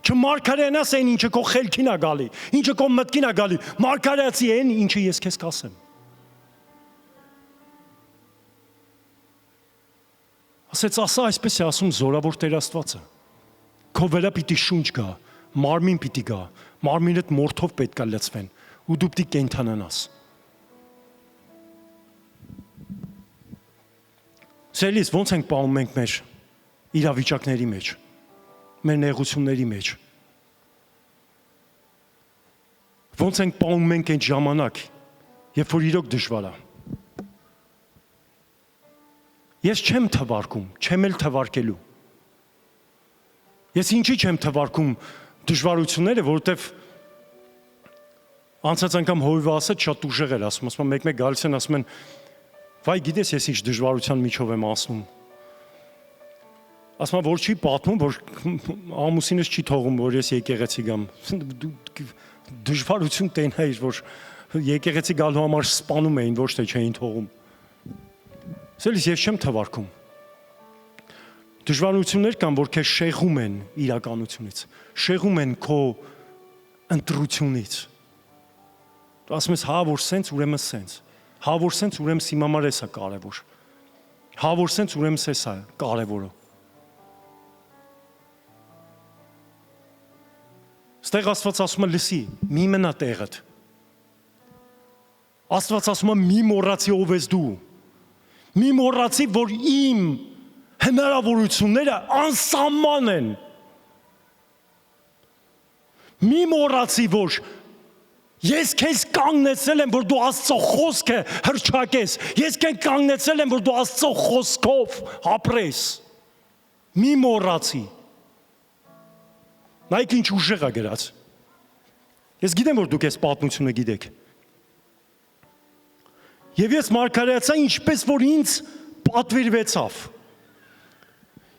Չմարգարեանաս այն, ինչը քո խելքին է գալի, ինչը քո մտքին է գալի, մարգարեացի այն, ինչը ես քեզ կասեմ։ Ասեց, ասա այսպես է ասում զորավոր Տեր Աստվածը։ Քո վրա պիտի շունչ գա, մարմին պիտի գա, մարմինդ մորթով պետք է լցվեն, ու դու պիտի կենթանանաս։ Սիրելիս, ոնց ենք պահում մենք մեր իրավիճակների մեջ, մեր նեղությունների մեջ։ Ոնց ենք պահում մենք այդ ժամանակ, երբ որ իրոք դժվար է։ Ես չեմ թվարկում, չեմ էլ թվարկելու։ Ես ինչի չեմ թվարկում դժվարությունները, որովհետև անցած անգամ հովիվը ասած շատ ուժեղ էր ասում, մեկ գալիս են ասում են, վայ գիտես ես ինչ դժվարության միջով եմ անցնում։ Ասում որ չի պատմում, որ ամուսինս չի թողում, որ ես եկեղեցի գամ։ Դժվարություն տենա էր, որ եկեղեցի գալու համար սպանում էին, ոչ թե չէին թողում։ Սելիս ես չեմ թվարկում։ Դժվարություններ կան, որ քեզ շեղում են իրականությունից, շեղում են քո ընտրությունից։ Դու ասում ես, հա որ սենց, ուրեմն սենց։ Հա որ սենց, ուրեմն իմ համար էսա կարևոր։ Հա որ սենց, ուրեմն էսա կարևորը։ Ստեղ Աստված ասում է, լսի, մի մնա տեղդ։ Աստված ասում է, մի մոռացի ով ես դու։ Մի մոռացի, որ իմ հնարավորությունները անսահման են։ Մի մոռացի, որ ես քեզ կանգնեցել եմ, որ դու Աստծո խոսքը հռչակես։ Ես քեզ կանգնեցել եմ, որ դու Աստծո խոսքով ապրես։ Մի մոռացի։ Նայեք ինչ ուժեղ է գրած։ Ես գիտեմ, որ դուք այս պատմությունը գիտեք։ Եվ ես մարգարեացա, ինչպես որ ինձ պատվիրվեցավ։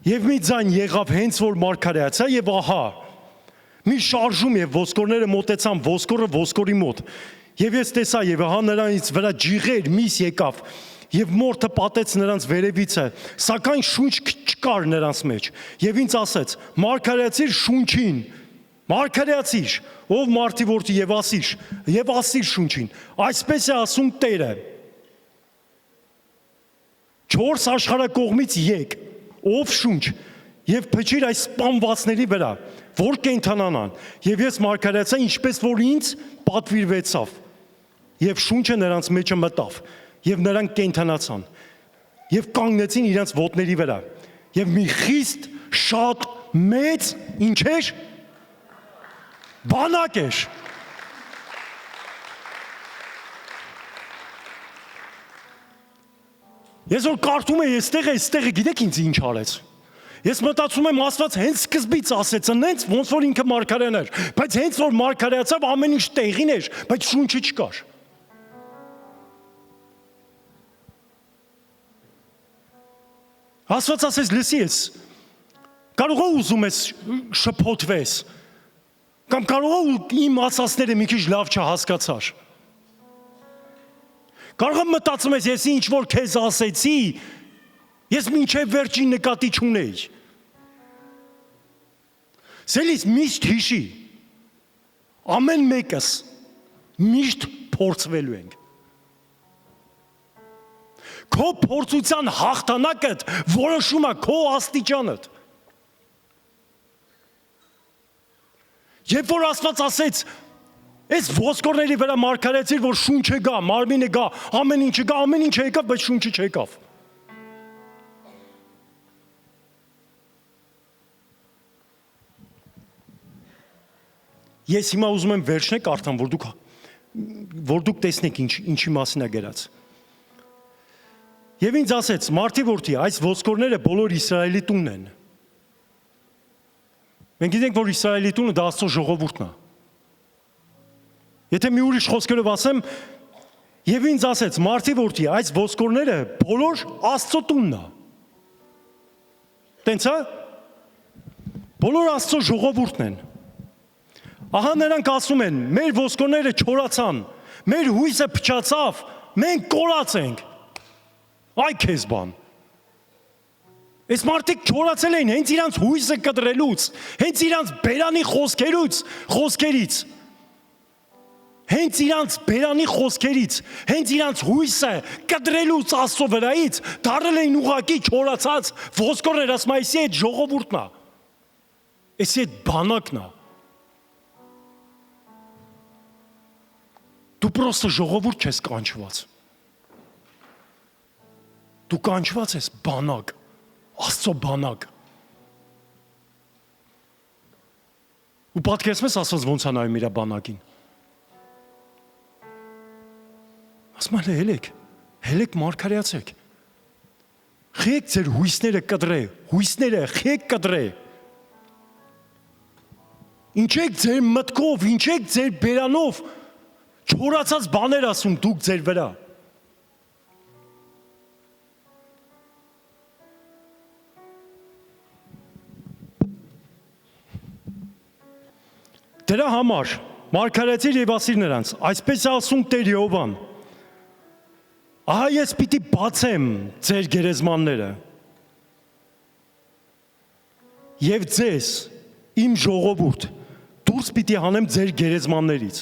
Եվ մի ձայն եղավ հենց որ մարգարեացա եւ ահա մի շարժում եւ ոսկորները մոտեցան ոսկորը ոսկորի մոտ։ Եվ ես տեսա եւ ահա նրանից վրա ջիղեր միս եկավ եւ մորթը պատեց նրանց վերևիցը, սակայն շունչ չկար նրանց մեջ։ Եվ ինձ ասեց. «Մարգարեացիր շունչին, մարգարեացիր, ով մարդի որդի եւ ասիր շունչին։ Այսպես է ասում Տերը. Չորս աշխարհակողմից եկ, ով շունչ, եւ փչիր այս սպանվածների վրա, որ կենթանանան, եւ ես մարգարեցա ինչպես որ ինձ պատվիրվեցավ, եւ շունչը նրանց մեջը մտավ, եւ նրանք կենթանացան, եւ կանգնեցին իրենց ոտների վրա, եւ մի խիստ շատ մեծ ինչ էր, բանակ էր։ Ես որ կարդում եմ այստեղը գիտեք ինձ ինչ արեց։ Ես մտածում եմ Աստված հենց սկզբից ասեց, նենց ոնց որ ինքը մարգարեն էր, բայց հենց որ մարգարեացավ ամեն ինչ տեղին էր, բայց շունչը չկար։ Աստված ասեց լսի ես, կարող է ուզում ես շփոթվես, կամ կարող է իմ ասածները մի քիչ լավ չհասկացար։ Կարող եմ մտածում ես, ես ինչ որ քեզ ասեցի, ես մինչև վերջին նկատի չունեի։ Սելիս միշտ հիշի, ամեն մեկս միշտ փորձվելու ենք։ Քո փորձության հաղթանակդ որոշում է քո աստիճանդ։ Երբ որ Աստված ասեց, այս ոսկորների վրա մարգարեցիր, որ շունչը գա, մարմինը գա, ամեն ինչը գա, ամեն ինչը եկավ, բայց շունչը չեկավ։ Ես հիմա ուզում եմ վերջն կարդամ, որ դուք տեսնեք ինչի մասին է գրած։ Եվ ինձ ասեց, մարդի որդի, այս ոսկորները բոլոր Իսրայելի տունն են։ Մենք գիտենք, որ Իսրայելի տունը դա Աստծո ժողովուրդն է։ Եթե մի ուրիշ խոսքերով ասեմ, եւ ինձ ասեց, մարդի որդի, այս ոսկորները բոլոր Աստծո տունն է։ Տենց է։ Բոլոր Աստծո ժողովուրդն են։ Ահա նրանք ասում են, մեր ոսկորները չորացան, մեր հույսը փչացավ, մենք կորած ենք։ Այ քեզ բան։ Այս մարդիկ չորացել են հենց իրանց հույսը կտրելուց, հենց իրանց բերանի խոսքերից, հենց իրանց բերանի խոսքերից, հենց իրանց հույսը կտրելուց Աստծո վրայից, դարել էին ուղակի չորացած ոսկորներ, ասում այսի այդ ժողովուրդն է, այսի այդ բանակն է։ Դու պրոստը ժողովուրդ չես կանչված։ Դու կանչված ես բանակ, Աստծո բանակ։ Ու պատկերացնես Աստված ոնց է նայում իր բանակին։ Ասում է հելեք մարգարեացեք։ Խեք ձեր հույսները կտրե, խեք կտրե։ Ինչեք ձեր մտքով, ինչեք ձեր բերանով, չորացած բաներ ասում դուք ձեր վրա։ Դրա համար մարգարեցիր եւ ասիր նրանց, այսպես ասում Տեր Եհովան, ահա ես պիտի բացեմ ձեր գերեզմանները եւ ձեզ իմ ժողովուրդ դուրս պիտի հանեմ ձեր գերեզմաններից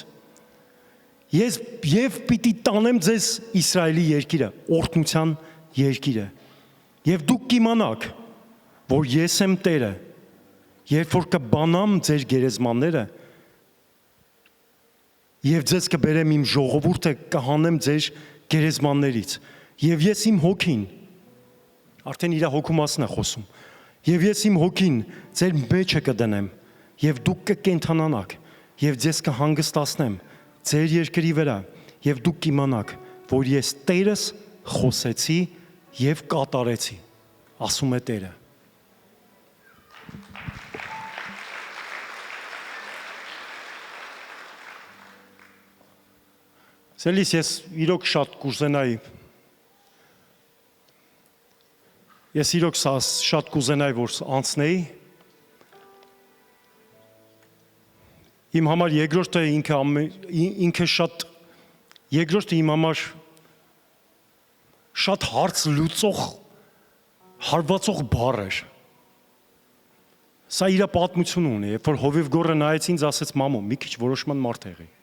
եւ պիտի տանեմ ձեզ Իսրայելի երկիրը, օրհնության երկիրը եւ դուք կիմանաք, որ ես եմ Տերը, երբ որ կբանամ ձեր գերեզմանները եւ ձեզ կբերեմ իմ ժողովուրդը կհանեմ ձեր գերեզմաններից եւ ես իմ հոգին արդեն իր հոգու մասն է խոսում եւ ես իմ հոգին ձեր մեջը կդնեմ եւ դուք կկենթանանաք եւ ձեզ կհանգստացնեմ ձեր երկրի վրա եւ դուք կիմանաք որ ես Տերս խոսեցի եւ կատարեցի ասում է Տերը Սելիս ես իրոք շատ կուզենայի շատ կուզենայի որ անցնեի իմ համար երկրորդը ինքը շատ երկրորդը իմ համար շատ հարց լուծող հարվածող բառ էր սա իր պատմություն ունի երբ որ Հովիվ գոռը նայեց ինձ ասեց մամո մի քիչ որոշման մարդ եղի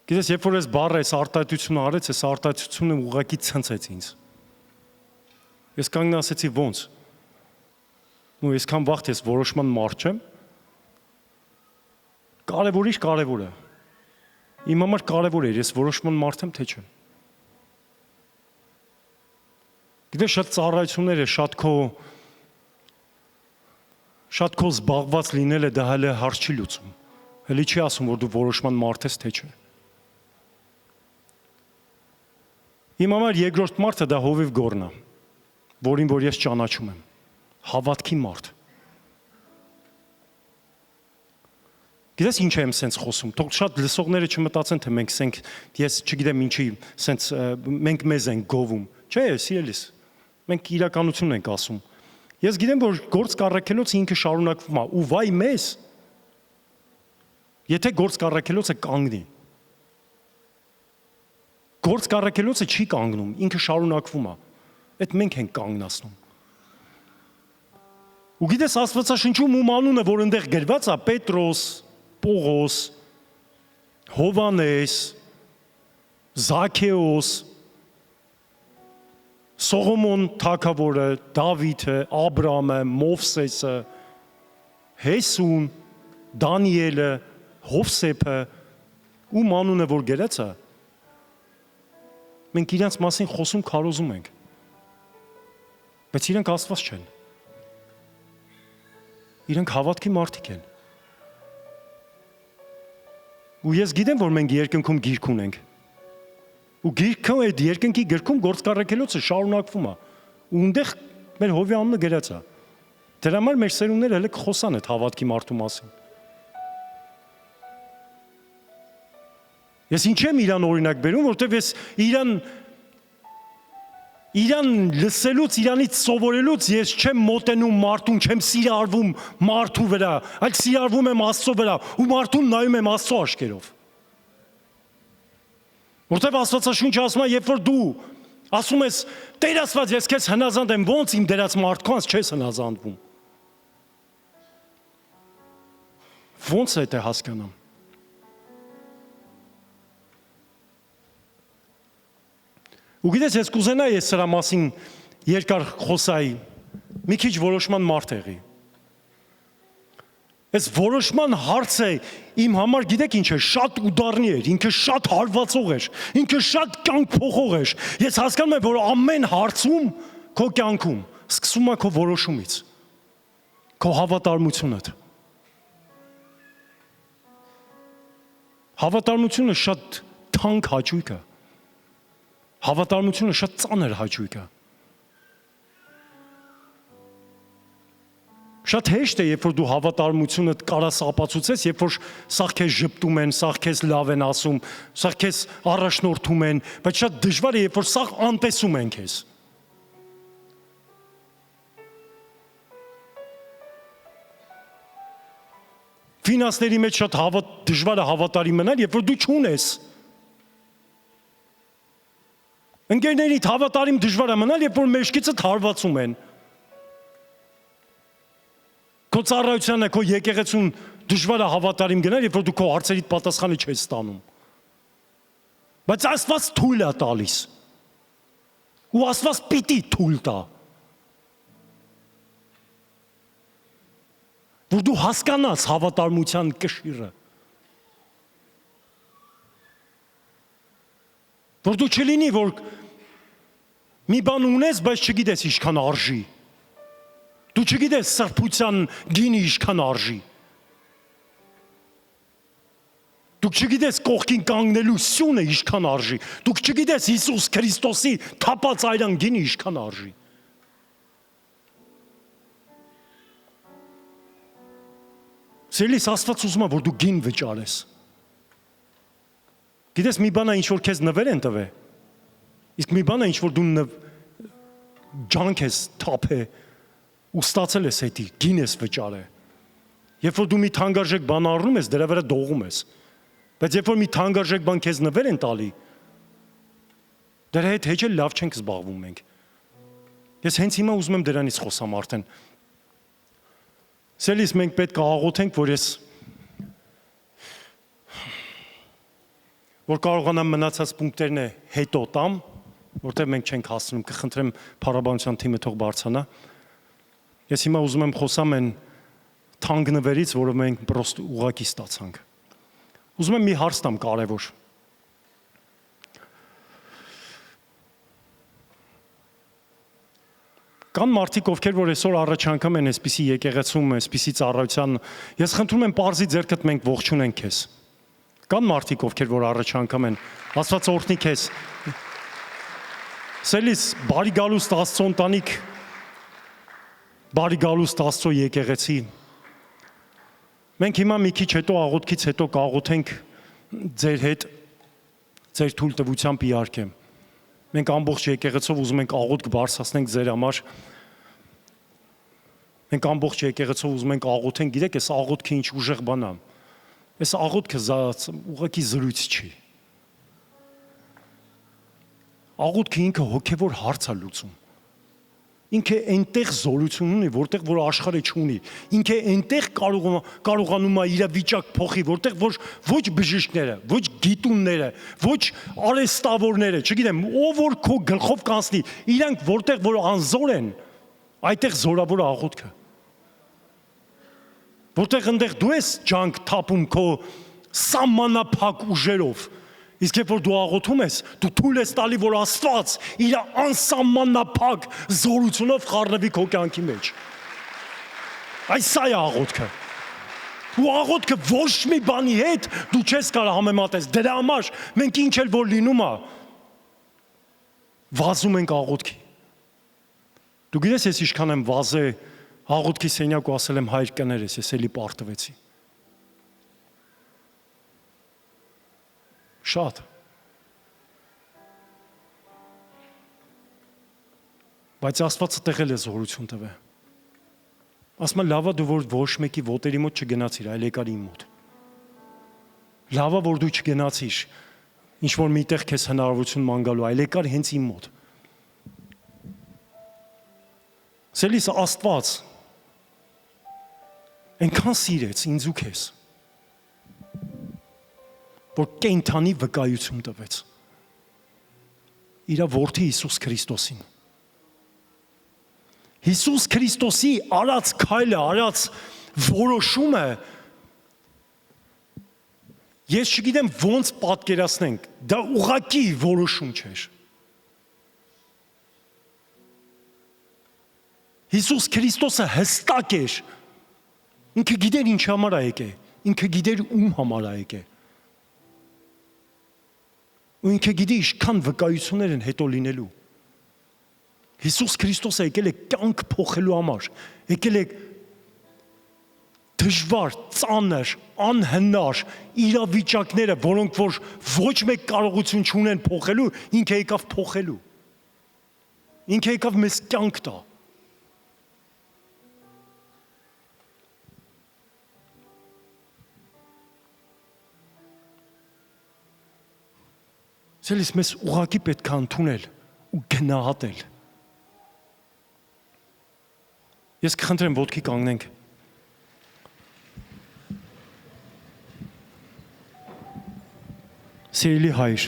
Գիտես, երբ որ ես բառը այս արտահայտությունը արեց, այս արտահայտությունը ուղղակի ցնցեց ինձ։ Ես կանգնա ասեցի ոնց։ Ու այսքան վաղ ես որոշման մարդ չեմ։ Կարևոր է։ Իմ համար կարևոր է, ես որոշման մարդ եմ, թե չէ։ Գիտես, շատ ծառայություններ է, շատ քո զբաղված լինելը դա հələ հարց չի լուծում։ Հələ չի ասում, որ դու որոշման մարդ ես, թե չէ։ Իմ համար երկրորդ մարդը դա Հովիվ Գորն է, որին որ ես ճանաչում եմ։ Հավատքի մարդ։ Գիտես ինչ եմ սենց խոսում, թող շատ լսողները չմտածեն, թե մենք սենք, ես չգիտեմ ինչի, սենց մենք մեզ ենք գովում։ Չէ, սիրելիս, մենք իրականություն ենք ասում։ Ես գիտեմ, որ գործ կառաքելոցը ինքը շարունակվում է, ու վայ մեզ, եթե գործ կառաքելոցը կանգնի։ Գործ կառաքելոցը չի կանգնում, ինքը շարունակվում է։ Այդ մենք ենք կանգնացնում։ Ու գիտես Աստվածաշնչում ում անունը, որ այնտեղ գրված է, Պետրոս, Պողոս, Հովանես, Զաքեոս, Սողոմոն թագավորը, Դավիթը, Աբրամը, Մովսեսը, Հեսուն, Դանիելը, Հովսեփը, ում անունը որ գրած է, մենք իրանց մասին խոսում քարոզում ենք, բայց իրանք Աստված չեն, իրանք հավատքի մարդիկ են, ու ես գիտեմ, որ մենք երկնքում գիրք ունենք, ու գիրքը այդ երկնքի գրքում գործ կառաքելոցը շարունակվում է, ու այնտեղ մեր Հովի անունը գրած է, դրա համար մեր սերունդները հələ կխոսան այդ հավատքի մարդու մասին։ Ես ինչ եմ իրան օրինակ բերում, որովհետև ես իրան լսելուց, իրանից սովորելուց ես չեմ մոտենում մարդուն, չեմ սիրարվում մարդու վրա, այլ սիրարվում եմ Աստծո վրա, ու մարդուն նայում եմ Աստծո աչքերով։ Որովհետև Աստվածաշունչը ասում է, երբ որ դու ասում ես, Տեր Աստված, ես քեզ հնազանդ եմ, ոնց իմ դերած մարդկանց չես հնազանդվում։ Ոնց է դա հասկանամ։ Ու գիտես, ես կուզենայի ես սրա մասին երկար խոսայի, մի քիչ որոշման մարդ եղի։ Այս որոշման հարցը իմ համար գիտեք ինչ է, շատ ուդարնի էր, ինքը շատ հարվածող էր, ինքը շատ կյանք փոխող էր։ Ես հասկանում եմ, որ ամեն հարցում քո կյանքում սկսում է քո որոշումից, քո հավատարմությունդ։ Հավատարմությունը շատ թանկ հաճույք է։ Հավատարմությունը շատ ծանր հաճույք է։ Շատ հեշտ է, երբ որ դու հավատարմությունդ կարաս ապացուցես, երբ որ սաղ քեզ ժպտում են, սաղ քեզ լավ են ասում, սաղ քեզ առաջնորդում են, բայց շատ դժվար է, երբ որ սաղ անտեսում են քեզ։ Ֆինանսների մեջ շատ դժվար է հավատարիմ մնալ, երբ որ դու չունես։ Ընկերներիդ հավատարիմ դժվար է մնալ, երբ որ մեջքիցդ հարվածում են։ Քո ծառայությանը, քո եկեղեցուն դժվար է հավատարիմ գնալ, երբ որ դու քո հարցերիդ պատասխանը չես ստանում։ Բայց Աստված թույլ է տալիս։ Ու Աստված պիտի թույլ տա։ Որ դու հասկանաս հավատարմության կշիռը։ Որ դու չլինի, որ մի բան ունես, բայց չգիտես ինչքան արժի։ Դու չգիտես սրբության գինը ինչքան արժի։ Դու չգիտես կողքին կանգնելու սյունը ինչքան արժի։ Դու չգիտես Հիսուս Քրիստոսի թափած այրան գինը ինչքան արժի։ Սիրելիս, Աստված ուզում է, որ դու գին վճարես։ Գիտես, մի բան է, ինչ որ քեզ նվեր են տվել, իսկ մի բան է, ինչ որ դու ջանք ես թափե ու ստացել ես հետի, գին ես վճարել։ Երբ որ դու մի թանկարժեք բան առնում ես, դրա վրա դողում ես։ Բայց երբ որ մի թանկարժեք բան քեզ նվեր են տալի, դրա հետ հեչ էլ լավ չենք զբաղվում մենք։ Ես հենց հիմա ուզում եմ դրանից խոսամ արդեն։ Սիրելիս, մենք պետք է աղոթենք, որ կարողանամ մնացած պունկտերն հետո տամ, որտեղ մենք չենք հասնում, կխնդրեմ փառաբանության թիմը թող բարձրանա։ Ես հիմա ուզում եմ խոսամ այն թանկ նվերից, որը մենք պրոստ ուղակի ստացանք։ Ուզում եմ մի հարց տամ կարևոր։ Կան մարդիկ, ովքեր որ այսօր առաջարկում են այսպիսի եկեղեցում, այսպիսի ծառայության, ես խնդրում եմ պարզի ձեռքդ մենք ողջունենք քեզ։ Կան մարդիկ, ովքեր որ առաջարկում են, Աստված օրհնի քեզ։ Սելիս բարի գալուստ Աստծո ընտանիք, բարի գալուստ Աստծո եկեղեցի։ Մենք հիմա մի քիչ հետո աղոթքից հետո կաղոթենք ձեր հետ, ձեր թույլտվությամբ իհարկե։ Մենք ամբողջ եկեղեցով ուզում ենք աղոթք բարձրացնենք ձեր համար։ Մենք ամբողջ եկեղեցով ուզում ենք աղոթենք, գիտեք, այս աղոթքը ինչ ուժեղ բան է։ Այս աղոթքը ուղղակի զրույց չի։ Աղոթքը ինքը հոգևոր հարց է լուծում։ Ինքը այնտեղ զորություն ունի, որտեղ որ աշխարհը չունի։ Ինքը այնտեղ կարողանում է իր վիճակ փոխի, որտեղ որ ոչ բժիշկները, ոչ գիտունները, ոչ արեստավորները, չգիտեմ, ով որ քո գլխով կանցնի, իրանք որտեղ որ անզոր են, այդտեղ զորավոր է աղոթքը։ Որտեղ այնտեղ դու ես ջանք թափում քո սահմանափակ ուժերով։ Իսկ երբ որ դու աղոթում ես, դու թույլ ես տալի, որ Աստված իր անսահմանափակ զորությունով խառնվի քո կյանքի մեջ։ Այս սա է աղոթքը։ Ու աղոթքը ոչ մի բանի հետ դու չես կարող համեմատես։ Դրա համար մենք ինչ էլ որ լինում է, վազում ենք աղոթքի։ Դու գիտես ես ինչքան եմ վազե աղոթքի սենյակ ու ասել եմ հայր կներես, ես էլի պարտվեցի։ Շատ։ Բայց Աստվածը տեղել է զորություն տվել։ Ասում եմ լավա դու որ ոչ մեկի ոտերի մոտ չգնացիր, այլ եկար իմ մոտ։ Լավա որ դու չգնացիր, ինչ որ միտեղ քեզ հնարավորություն ման գալու, այլ եկար հենց իմ մոտ։ Սելիս Աստված այնքան սիրեց ինձ ու քեզ, որ կենդանի վկայություն տվեց իր որդի Հիսուս Քրիստոսին։ Հիսուս Քրիստոսի արած քայլը, արած որոշումը ես չգիտեմ ոնց պատկերացնենք, դա ուղղակի որոշում չէր։ Հիսուս Քրիստոսը հստակ էր, ինքը գիտեր ինչ համար է եկել, ինքը գիտեր ում համար է եկել։ Ու ինքը գիտի ինչքան վկայություններ են հետո լինելու։ Հիսուս Քրիստոսը եկել է կյանք փոխելու համար, եկել է դժվար, ծանր, անհնար իրավիճակները, որոնք որ ոչ մեկ կարողություն չունեն փոխելու, ինքը եկավ փոխելու։ Ինքը եկավ մեզ կյանք տա։ Սելիս մեզ ուղղակի պետք է ընդունել ու գնահատել։ Ես կխնդրեմ ոտքի կանգնենք։ Սիրելի հայր,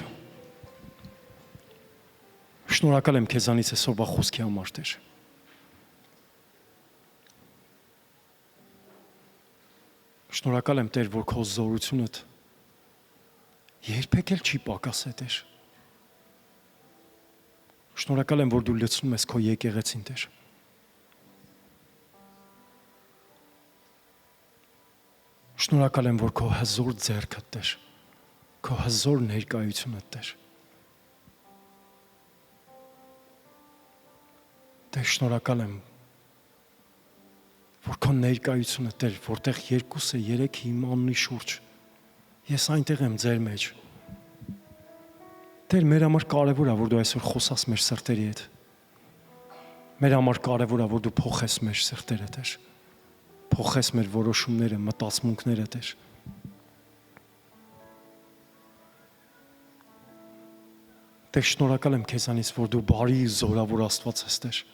շնորհակալ եմ քեզանից այսօրվա խոսքի համար, Տեր։ Շնորհակալ եմ, Տեր, որ քո զորությունդ երբեք էլ չի պակասել, Տեր։ Շնորհակալ եմ, որ դու լցնում ես քո եկեղեցին, Տեր։ Շնորհակալ եմ, որ քո հզոր ձեռքդ, Տեր, քո հզոր ներկայությունդ, Տեր։ Տեր, շնորհակալ եմ, որ քո ներկայությունը, Տեր, որտեղ երկուսը, երեք հիմանունի շուրջ, ես այնտեղ եմ ձեր մեջ։ Տեր, մեր համար կարևոր է, որ դու այսօր խոսաս մեր սրտերի հետ։ Մեր համար կարևոր է, որ դու փոխես մեր սրտերը, Տեր։ Փոխես մեր որոշումները, մտածմունքները, Տեր։ Տեր, շնորհակալ եմ քեզանից, որ դու բարի զորավոր Աստված ես, Տեր։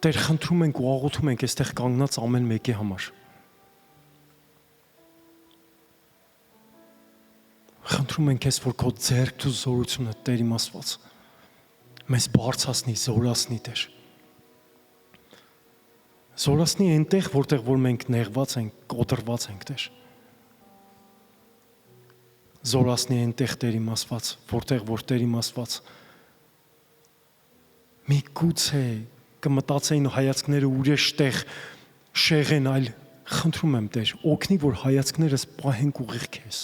Տեր, խնդրում ենք ու աղոթում ենք այստեղ կանգնած ամեն մեկի համար։ Խնդրում ենք քեզ, որ քո ձեռքդ ու զորությունը Տեր իմ Աստված մեզ բարձրացնի, զորացնի Տեր։ Զորացնի այնտեղ, որտեղ որ մենք նեղված ենք, կոտրված ենք Տեր։ Զորացնի այնտեղ Տեր իմ Աստված, որտեղ որ Տեր իմ Աստված մի գուցե կմտածեին ու հայացքները ուրիշ տեղ շեղեն, այլ խնդրում եմ Տեր, օգնի, որ հայացքներս պահենք ուղիղ քեզ։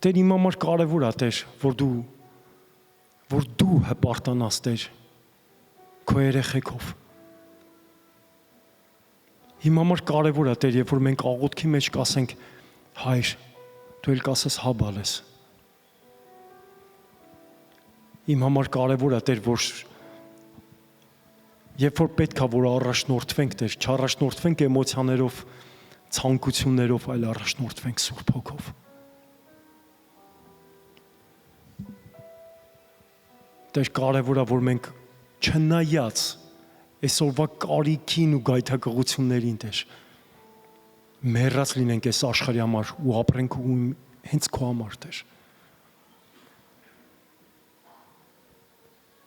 Տեր իմ համար կարևոր է Տեր, որ դու հպարտանաս Տեր քո երեխեքով։ Իմ համար կարևոր է Տեր, երբ որ մենք աղոթքի մեջ կասենք Հայր, դու էլ կասես հա բալես։ Իմ համար կարևոր է Տեր, որ երբ որ պետք է որ առաջնորդվենք Տեր, չառաջնորդվենք էմոցիաներով, ցանկություններով, այլ առաջնորդվենք Սուրբ Հոգով։ Տեր կարևոր է, որ մենք չնայած այսօրվա կարիքին ու գայթակղություններին Տեր մեռած լինենք այս աշխարհի համար ու ապրենք ու հենց քո համար Տեր։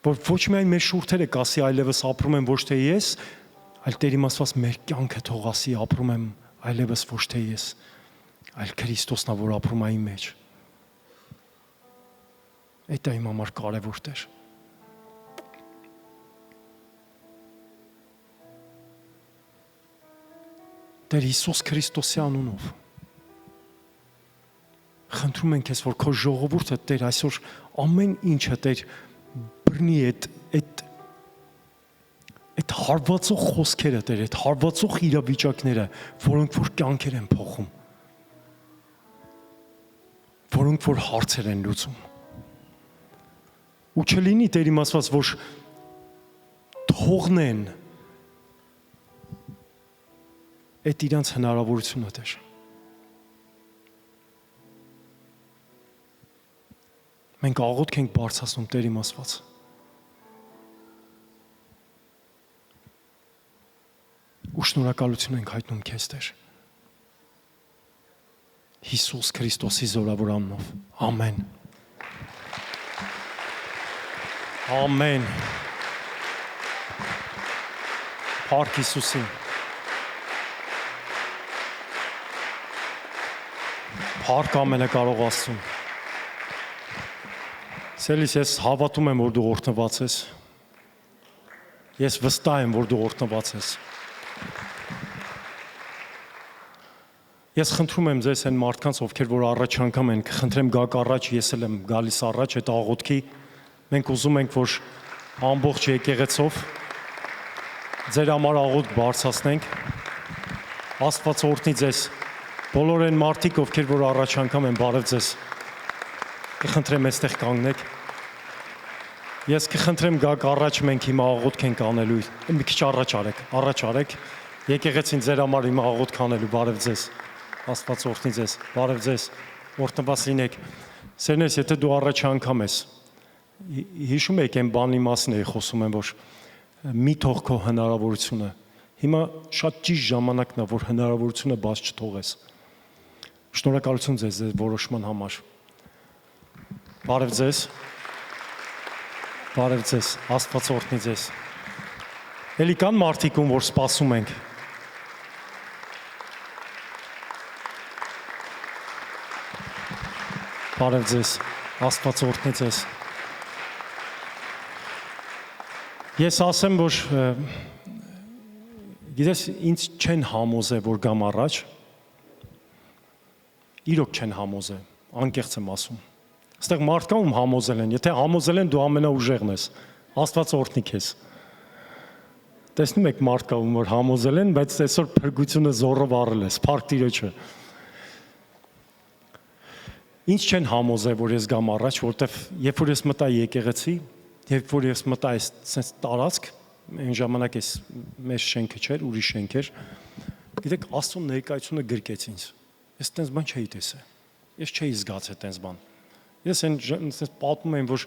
Որ ոչ միայն մեր շուրթերը կասի այլևս ապրում եմ ոչ թե ես, այլ Տեր իմ Աստված մեր կյանքը թող ասի ապրում եմ այլևս ոչ թե ես, այլ Քրիստոսն է, որ ապրում է իմ մեջ։ Այդ է իմ համար կարևոր Տեր։ Տեր Հիսուս Քրիստոսի անունով խնդրում ենք քեզ, որ քո ժողովուրդը Տեր այսօր ամեն ինչը Տեր բռնի այդ հարվածող խոսքերը Տեր, այդ հարվածող իրավիճակները, որոնք որ կյանքեր են փոխում, որոնք որ հարցեր են լուծում։ Ու չլինի Տեր իմ Աստված, որ թողնեն այդ իրանց հնարավորությունը Տեր։ Մենք աղոթք ենք բարձրացնում Տեր իմ Աստված։ Ու շնորհակալություն ենք հայտնում քեզ Տեր։ Հիսուս Քրիստոսի զորավոր անունով։ Ամեն։ Ամեն։ Փառք Հիսուսին։ Փառք ամենակարող Աստծուն։ Սիրելիս, ես հավատում եմ, որ դու օրհնված ես։ Ես վստահ եմ, որ դու օրհնված ես։ Ես խնդրում եմ ձեզ այն մարդկանց, ովքեր որ առաջ անգամ են, խնդրեմ գաք առաջ, ես էլ եմ գալիս առաջ այդ աղոթքի։ Մենք ուզում ենք, որ ամբողջ եկեղեցով ձեր համար աղոթք բարձրացնենք։ Աստված օրհնի ձեզ։ Բոլոր այն մարդիկ, ովքեր որ առաջ անգամ են, բարև ձեզ։ Կխնդրեմ այստեղ կանգնեք։ Ես կխնդրեմ գաք առաջ, մենք հիմա աղոթք ենք անելու։ Մի քիչ առաջ արեք։ Եկեղեցին ձեր համար հիմա աղոթք անելու, բարև ձեզ։ Աստված օրհնի ձեզ, բարև ձեզ, օրհնված լինեք։ Սերնես, եթե դու առաջ անգամ ես, հիշում եք այն բանի մասին էի խոսում եմ, որ մի թող քո հնարավորությունը։ Հիմա շատ ճիշտ ժամանակն է, որ հնարավորությունը բաց չթողես։ Շնորհակալություն ձեզ որոշման համար։ Բարև ձեզ։ Բարև ձեզ, Աստված օրհնի ձեզ։ Էլի կան մարդիկ, ում որ սպասում ենք։ Բարև ձեզ, Աստված օրհնի ձեզ։ Ես ասեմ, որ գիտես, ինձ չեն համոզե, որ գամ առաջ։ Իրոք չեն համոզե, անկեղծ եմ ասում։ Այստեղ մարդկա ում համոզել են, եթե համոզել են, դու ամենաուժեղն ես։ Աստված օրհնի քեզ։ Տեսնում եք մարդկա ում որ համոզել են, բայց այսօր փրկությունը զոռով առել ես, փառք Տիրոջը։ Ինչ չեն համոզել, որ ես գամ առաջ, որտեվ երբ որ ես մտա եկեղեցի, երբ որ ես մտա այս տարածք, այն ժամանակ այս մեր շենքը չէր, ուրիշ շենք էր, գիտեք, Աստծո ներկայությունը գրկեց ինձ։ Ես տենց բան չէի տեսել։ Ես չէի զգացել տենց բան։ Ես այն պատմում եմ, որ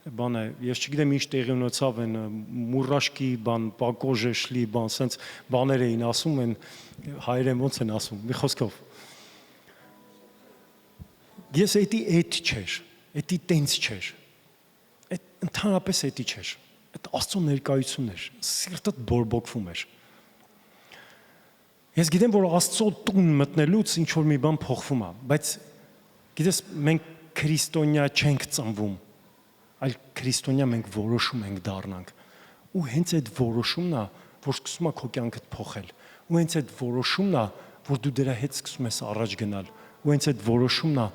բան է, ես չգիտեմ ինչ տեղի ունեցավ են մուրաշկի բան, պակոժեշլի բան, սենց բաներ էին ասում են հայերեն ոնց են ասում, մի խոսքով։ Ես էդի չէր, էդի տենց չէր։ Այդ ընդհանրապես էդի չէր։ Այդ Աստծո ներկայությունն էր, սիրտդ բորբոքվում էր։ Ես գիտեմ, որ Աստծո տուն մտնելուց ինչ որ մի բան փոխվում է, բայց գիտես, մենք քրիստոնյա չենք ծնվում, այլ քրիստոնյա մենք որոշում ենք դառնանք։ Ու հենց այդ որոշումն է, որ սկսում է քո կյանքդ փոխել։ Ու հենց այդ որոշումն է, որ դու դրա հետ սկսում ես առաջ գնալ։ Ու հենց այդ որոշումն է,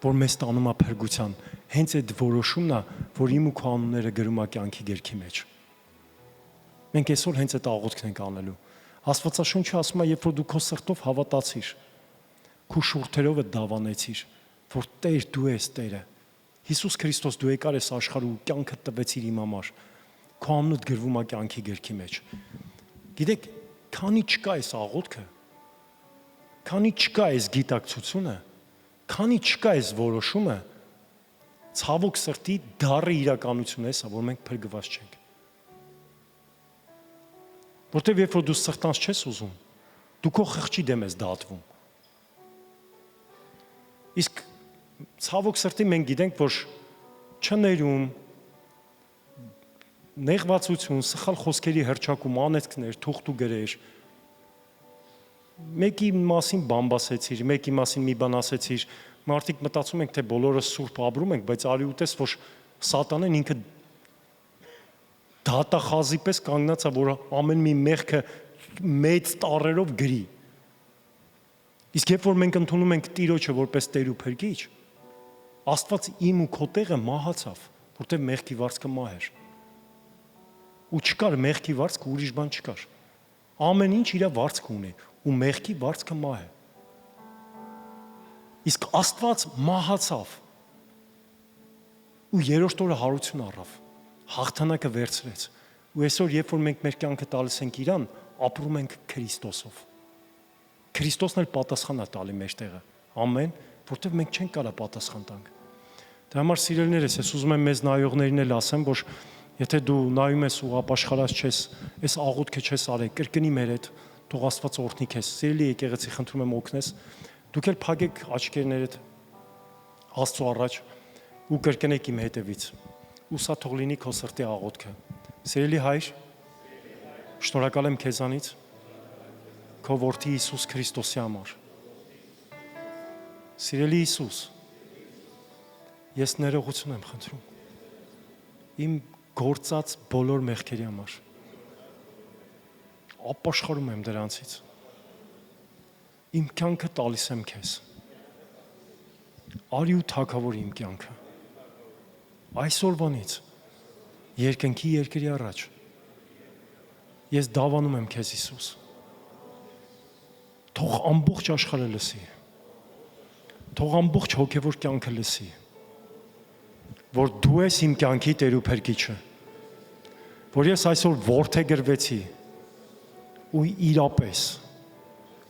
որ մեզ տանում է փրկության։ Հենց այդ որոշումն է, որ իմ ու քո անունները գրում է կյանքի գրքի մեջ։ Մենք այսօր հենց այդ աղոթքն ենք անելու։ Աստվածաշունչը ասում է, երբ որ դու քո սրտով հավատացիր, քո շուրթերով դավանեցիր, որ Տեր դու ես Տերը։ Հիսուս Քրիստոս դու եկար ես աշխարհ ու կյանքը տվեցիր իմ համար։ Քո անունդ գրվում է կյանքի գրքի մեջ։ Գիտեք, քանի չկա այս աղոթքը, քանի չկա այս գիտակցությունը, քանի չկա այս որոշումը, ցավոք սրտի դառը իրականություն է սա, որ մենք փրկված չենք։ Որտեւ երբ որ դու սրտանց չես ուզում, դու քո խղճի դեմ ես դատվում։ Իսկ ցավոք սրտի մենք գիտենք, որ չներում, նեղվածություն, սխալ խոսքերի հրճակում, անեծքներ, թուղթ ու գրեր, մեկի մասին բան ասեցիր, մեկի մասին մի բան ասեցիր, մարդիկ մտածում ենք, թե բոլորը սուրբ ապրում ենք, բայց արի ուտես, որ սատանեն ինքը դատախազի պես կանգնած է, որ ամեն մի մեղքը մեծ տառերով գրի։ Իսկ երբ որ մենք ընդունում ենք Տիրոջը որպես Տեր ու Փրկիչ, Աստված իմ ու քո տեղը մահացավ, որտեղ մեղքի վարձքը մահ էր։ Ու չկար մեղքի վարձք, ուրիշ բան չկար։ Ամեն ինչ իր վարձք ունի, ու մեղքի վարձքը մահ է։ Իսկ Աստված մահացավ։ Ու երրորդ օրը հարություն առավ, հաղթանակը վերցրեց։ Ու այսօր, երբ որ մենք մեր կյանքը տալիս ենք իրան, ապրում ենք Քրիստոսով։ Քրիստոսն էլ պատասխան է տալի մեր տեղը։ Ամեն, որտեղ մենք չենք կարող պատասխան տանք։ Դրա համար սիրելիներս, ես ուզում եմ մեզ նայողներին էլ ասեմ, որ եթե դու նայում ես ու ապաշխարած չես, այս աղոթքը չես արել, կրկնի մեր հետ, թող Աստված օրհնի քեզ։ Սիրելի եկեղեցի, խնդրում եմ օգնես, դուք էլ փակեք աչքերներդ Աստծո առաջ ու կրկնեք իմ հետևից։ Ու սա թող լինի քո սրտի աղոթքը։ Սիրելի Հայր, շնորհակալ եմ քեզանից քո որդի Հիսուս Քրիստոսի համար։ Սիրելի Հիսուս, ես ներողություն եմ խնդրում իմ գործած բոլոր մեղքերի համար։ Ապաշխարում եմ դրանցից։ Իմ կյանքը տալիս եմ քեզ։ Արի ու թագավոր իմ կյանքը։ Այսօրվանից երկնքի երկրի առաջ ես դավանում եմ քեզ Հիսուս։ Թող ամբողջ աշխարհը լսի։ Թող ամբողջ հոգևոր կյանքը լսի, որ դու ես իմ կյանքի Տեր ու Փրկիչը, որ ես այսօր որդեգրվեցի ու իրապես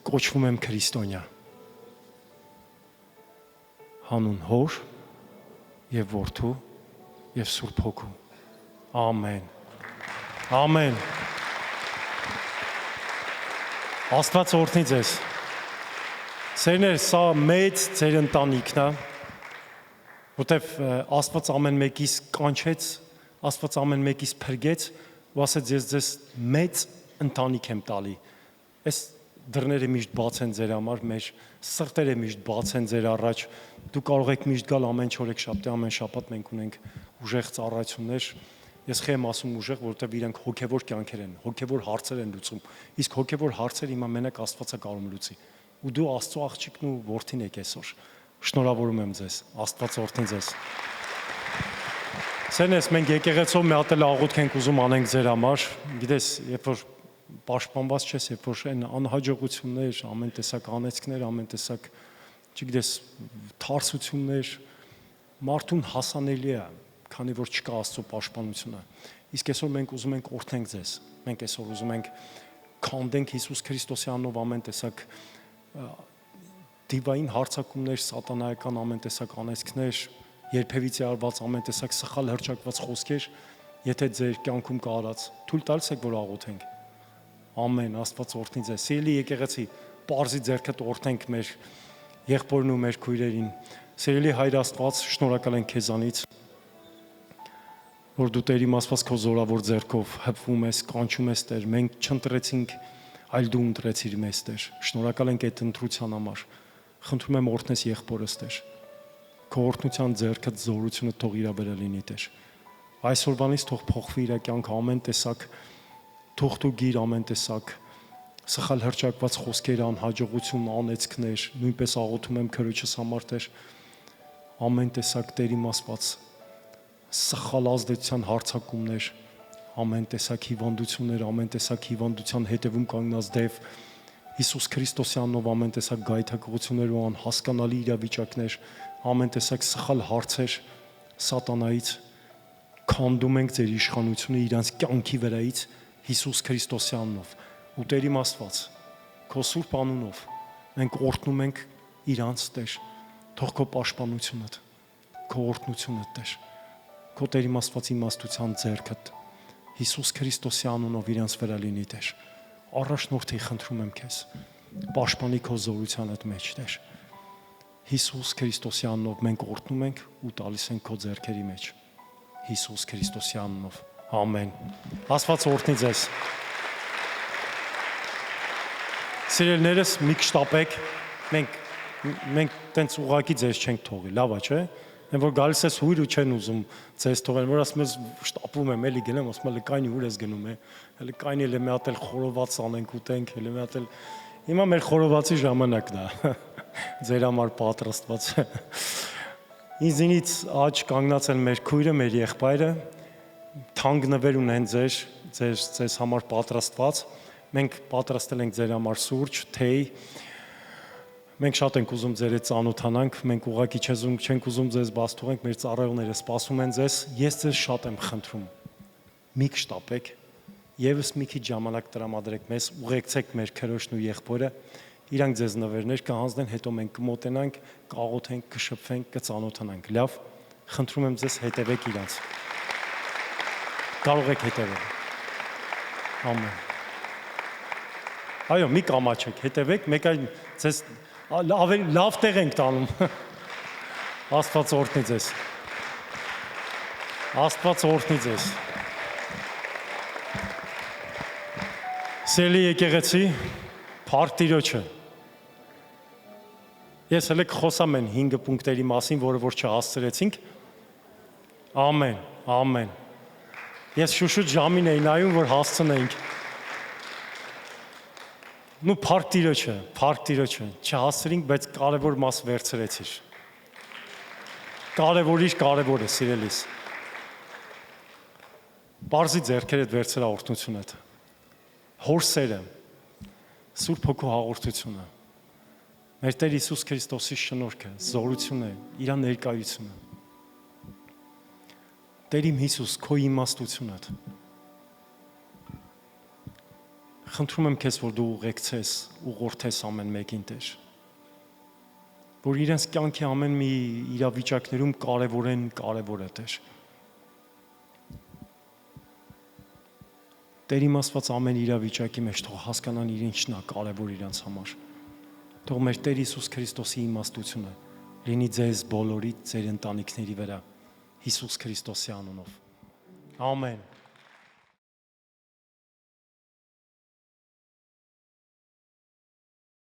կոչվում եմ քրիստոնյա։ Հանուն Հոր եւ Որդու եւ Սուրբ Հոգու։ Ամեն։ Ամեն։ Աստված օրհնի ձեզ։ Սերներ, սա մեծ ձեր ընտանիքն է, որտեվ Աստված ամեն մեկիս կանչեց, Աստված ամեն մեկիս փրկեց, ու ասեց ես ձեզ մեծ ընտանիք եմ տալի։ Այս դռները միշտ բաց են ձեր համար, մեր սրտերը միշտ բաց են ձեր առաջ։ Դու կարող եք միշտ գալ ամեն չորեքշաբթի, ամեն շաբաթ մենք ունենք ուժեղ ծառայություններ։ Ես խեմ ասում ուժեղ, որովհետև իրենք հոգևոր կյանքեր են, հոգևոր հարցեր են լուծում։ Իսկ հոգևոր հարցեր հիմա մենակ Աստվածը կարող լուծի։ Ու դու Աստծո աղջիկն ու որդին եք այսօր։ Շնորհավորում եմ ձեզ։ Աստված օրհնի ձեզ։ Սենես, մենք եկեղեցով մի հատ էլ աղոթք ենք ուզում անենք ձեր համար։ Գիտես, երբ որ պաշտպանված չես, երբ որ այն անհաջողություններ, ամեն տեսակ անեծքներ, ամեն տեսակ, չգիտես, թարսություններ, մարդուն հասանելի է, քանի որ չկա Աստծո պաշտպանությունը։ Իսկ այսօր մենք ուզում ենք օրհնենք ձեզ։ Մենք այսօր ուզում ենք քանդենք Հիսուս Քրիստոսի անունով ամեն տեսակ դիվային հարձակումներ, սատանայական ամեն տեսակ անեծքներ, երբևիցե արված ամեն տեսակ սխալ հրճակված խոսքեր, եթե ձեր կյանքում կա արած, թույլ տալիս եք, որ աղոթենք։ Ամեն, Աստված օրհնի ձեզ։ Սիրելի եկեղեցի, պարզի ձեռքդ օրհնենք մեր եղբորն ու մեր քույրերին։ Սիրելի Հայր Աստված, շնորհակալ ենք քեզանից, որ դու Տեր իմ Աստված քո զորավոր ձեռքով հպվում ես, կանչում ես Տեր, մենք չընտրեցինք, այլ դու ընտրեցիր մեզ Տեր։ Շնորհակալ ենք այդ ընտրության համար։ Խնդրում եմ օրհնես եղբորս Տեր։ Քո օրհնության ձեռքը զորությունը թող իր վրա լինի Տեր։ Այսօրվանից թող փոխվի իր կյանքը ամեն տեսակ թող դու գիր ամեն տեսակ սխալ հրճակված խոսքեր, անհաջողություն, անեծքներ, նույնպես աղոթում եմ քրոջս համար Տեր, ամեն տեսակ Տեր իմ Աստված սխալ ազդեցության հարձակումներ, ամեն տեսակ հիվանդություններ, ամեն տեսակ հիվանդության հետևում կանգնած դեպ Հիսուս Քրիստոսի անունով ամեն տեսակ գայթակղություններ ու անհասկանալի իրավիճակներ, ամեն տեսակ սխալ հարցեր սատանայից քանդում ենք ձեր իշխանությունը իրանց կյանքի վրայից Հիսուս Քրիստոսի անունով ու Տեր իմ Աստված քո սուրբ անունով մենք օրհնում ենք իրանց Տեր թող քո պաշտպանությունդ քո օրհնությունդ Տեր քո Տեր իմ Աստված իմաստության ձեռքդ Հիսուս Քրիստոսի անունով իրանց վրա լինի Տեր առաջնորդի խնդրում եմ քեզ պաշտպանի քո զորությանդ մեջ Տեր Հիսուս Քրիստոսի անունով մենք օրհնում ենք ու տալիս ենք քո ձեռքերի մեջ Հիսուս Քրիստոսի անունով ամեն Աստված օրհնի ձեզ Սիրելիներս մի կշտապեք մենք տենց ուղակի ձեզ չենք թողի լավ է չէ Են որ գալիս ես հույր ու չեն ուզում ձեզ թողել, որ ասում ես շտապում եմ, էլի գնեմ, ասում եմ լկայնի ուր ես գնում է, էլի կայնի էլ մի հատ էլ խորոված անենք ուտենք, էլի մի հատ էլ հիմա մեր խորովածի ժամանակն է, ձեր համար պատրաստված։ Ինձնից աջ կանգնած են մեր քույրը, մեր եղբայրը, թանկ նվեր ունեն ձեզ համար պատրաստված, մենք պատրաստել ենք ձեր համար սուրճ, թեյ, Մենք շատ ենք ուզում ձեր հետ ծանոթանանք, մենք ուղղակի չենք ուզում ձեզ բաց թողենք, մեր ծառայողները սպասում են ձեզ, ես ձեզ շատ եմ խնդրում։ Մի կշտապեք, եւս մի քիչ ժամանակ տրամադրեք մեզ, ուղեկցեք մեր քրոջն ու եղբորը, իրանք ձեզ նվերներ կհանձնեն, հետո մենք կմոտենանք, կաղոթենք, կշփվենք, կծանոթանանք։ Լավ, խնդրում եմ ձեզ հետևեք իրանց։ Կարող եք հետևել։ Ամեն։ Այո, մի կամաչեք, հետևեք, մեկ այլ ձեզ ավելի լավ տեղ ենք տանում։ Աստված օրհնի ձեզ։ Աստված օրհնի ձեզ։ Սիրելի եկեղեցի, փառք Տիրոջը։ Ես հենց կխոսամ այն 5 պունկտերի մասին, որը որ չհասցրեցինք։ Ամեն, ամեն։ Ես շուշուտ ժամին էի նայում, որ հասցնեինք։ Նու փառք Տիրոջը, չհասցրինք, բայց կարևոր մաս վերցրեցիր։ Կարևորը սիրելիս։ Պարզի ձեռքերդ վերցրա օրհնությունդ։ Հոր սերը, Սուրբ Հոգու հաղորդությունը, մեր Տեր Հիսուս Քրիստոսի շնորհքը, զորությունը, իր ներկայությունը։ Տեր իմ Հիսուս, քո իմաստությունդ։ Խնդրում եմ քեզ, որ դու ուղեկցես, ուղղորդես ամեն մեկին Տեր, որ իրենց կյանքի ամեն մի իրավիճակներում կարևորը Տեր։ Տեր իմ Աստված ամեն իրավիճակի մեջ թող հասկանան ինչն է կարևոր իրենց համար։ Թող մեր Տեր Հիսուս Քրիստոսի իմաստությունը լինի ձեզ բոլորի, ձեր ընտանիքների վրա, Հիսուս Քրիստոսի անունով։ Ամեն։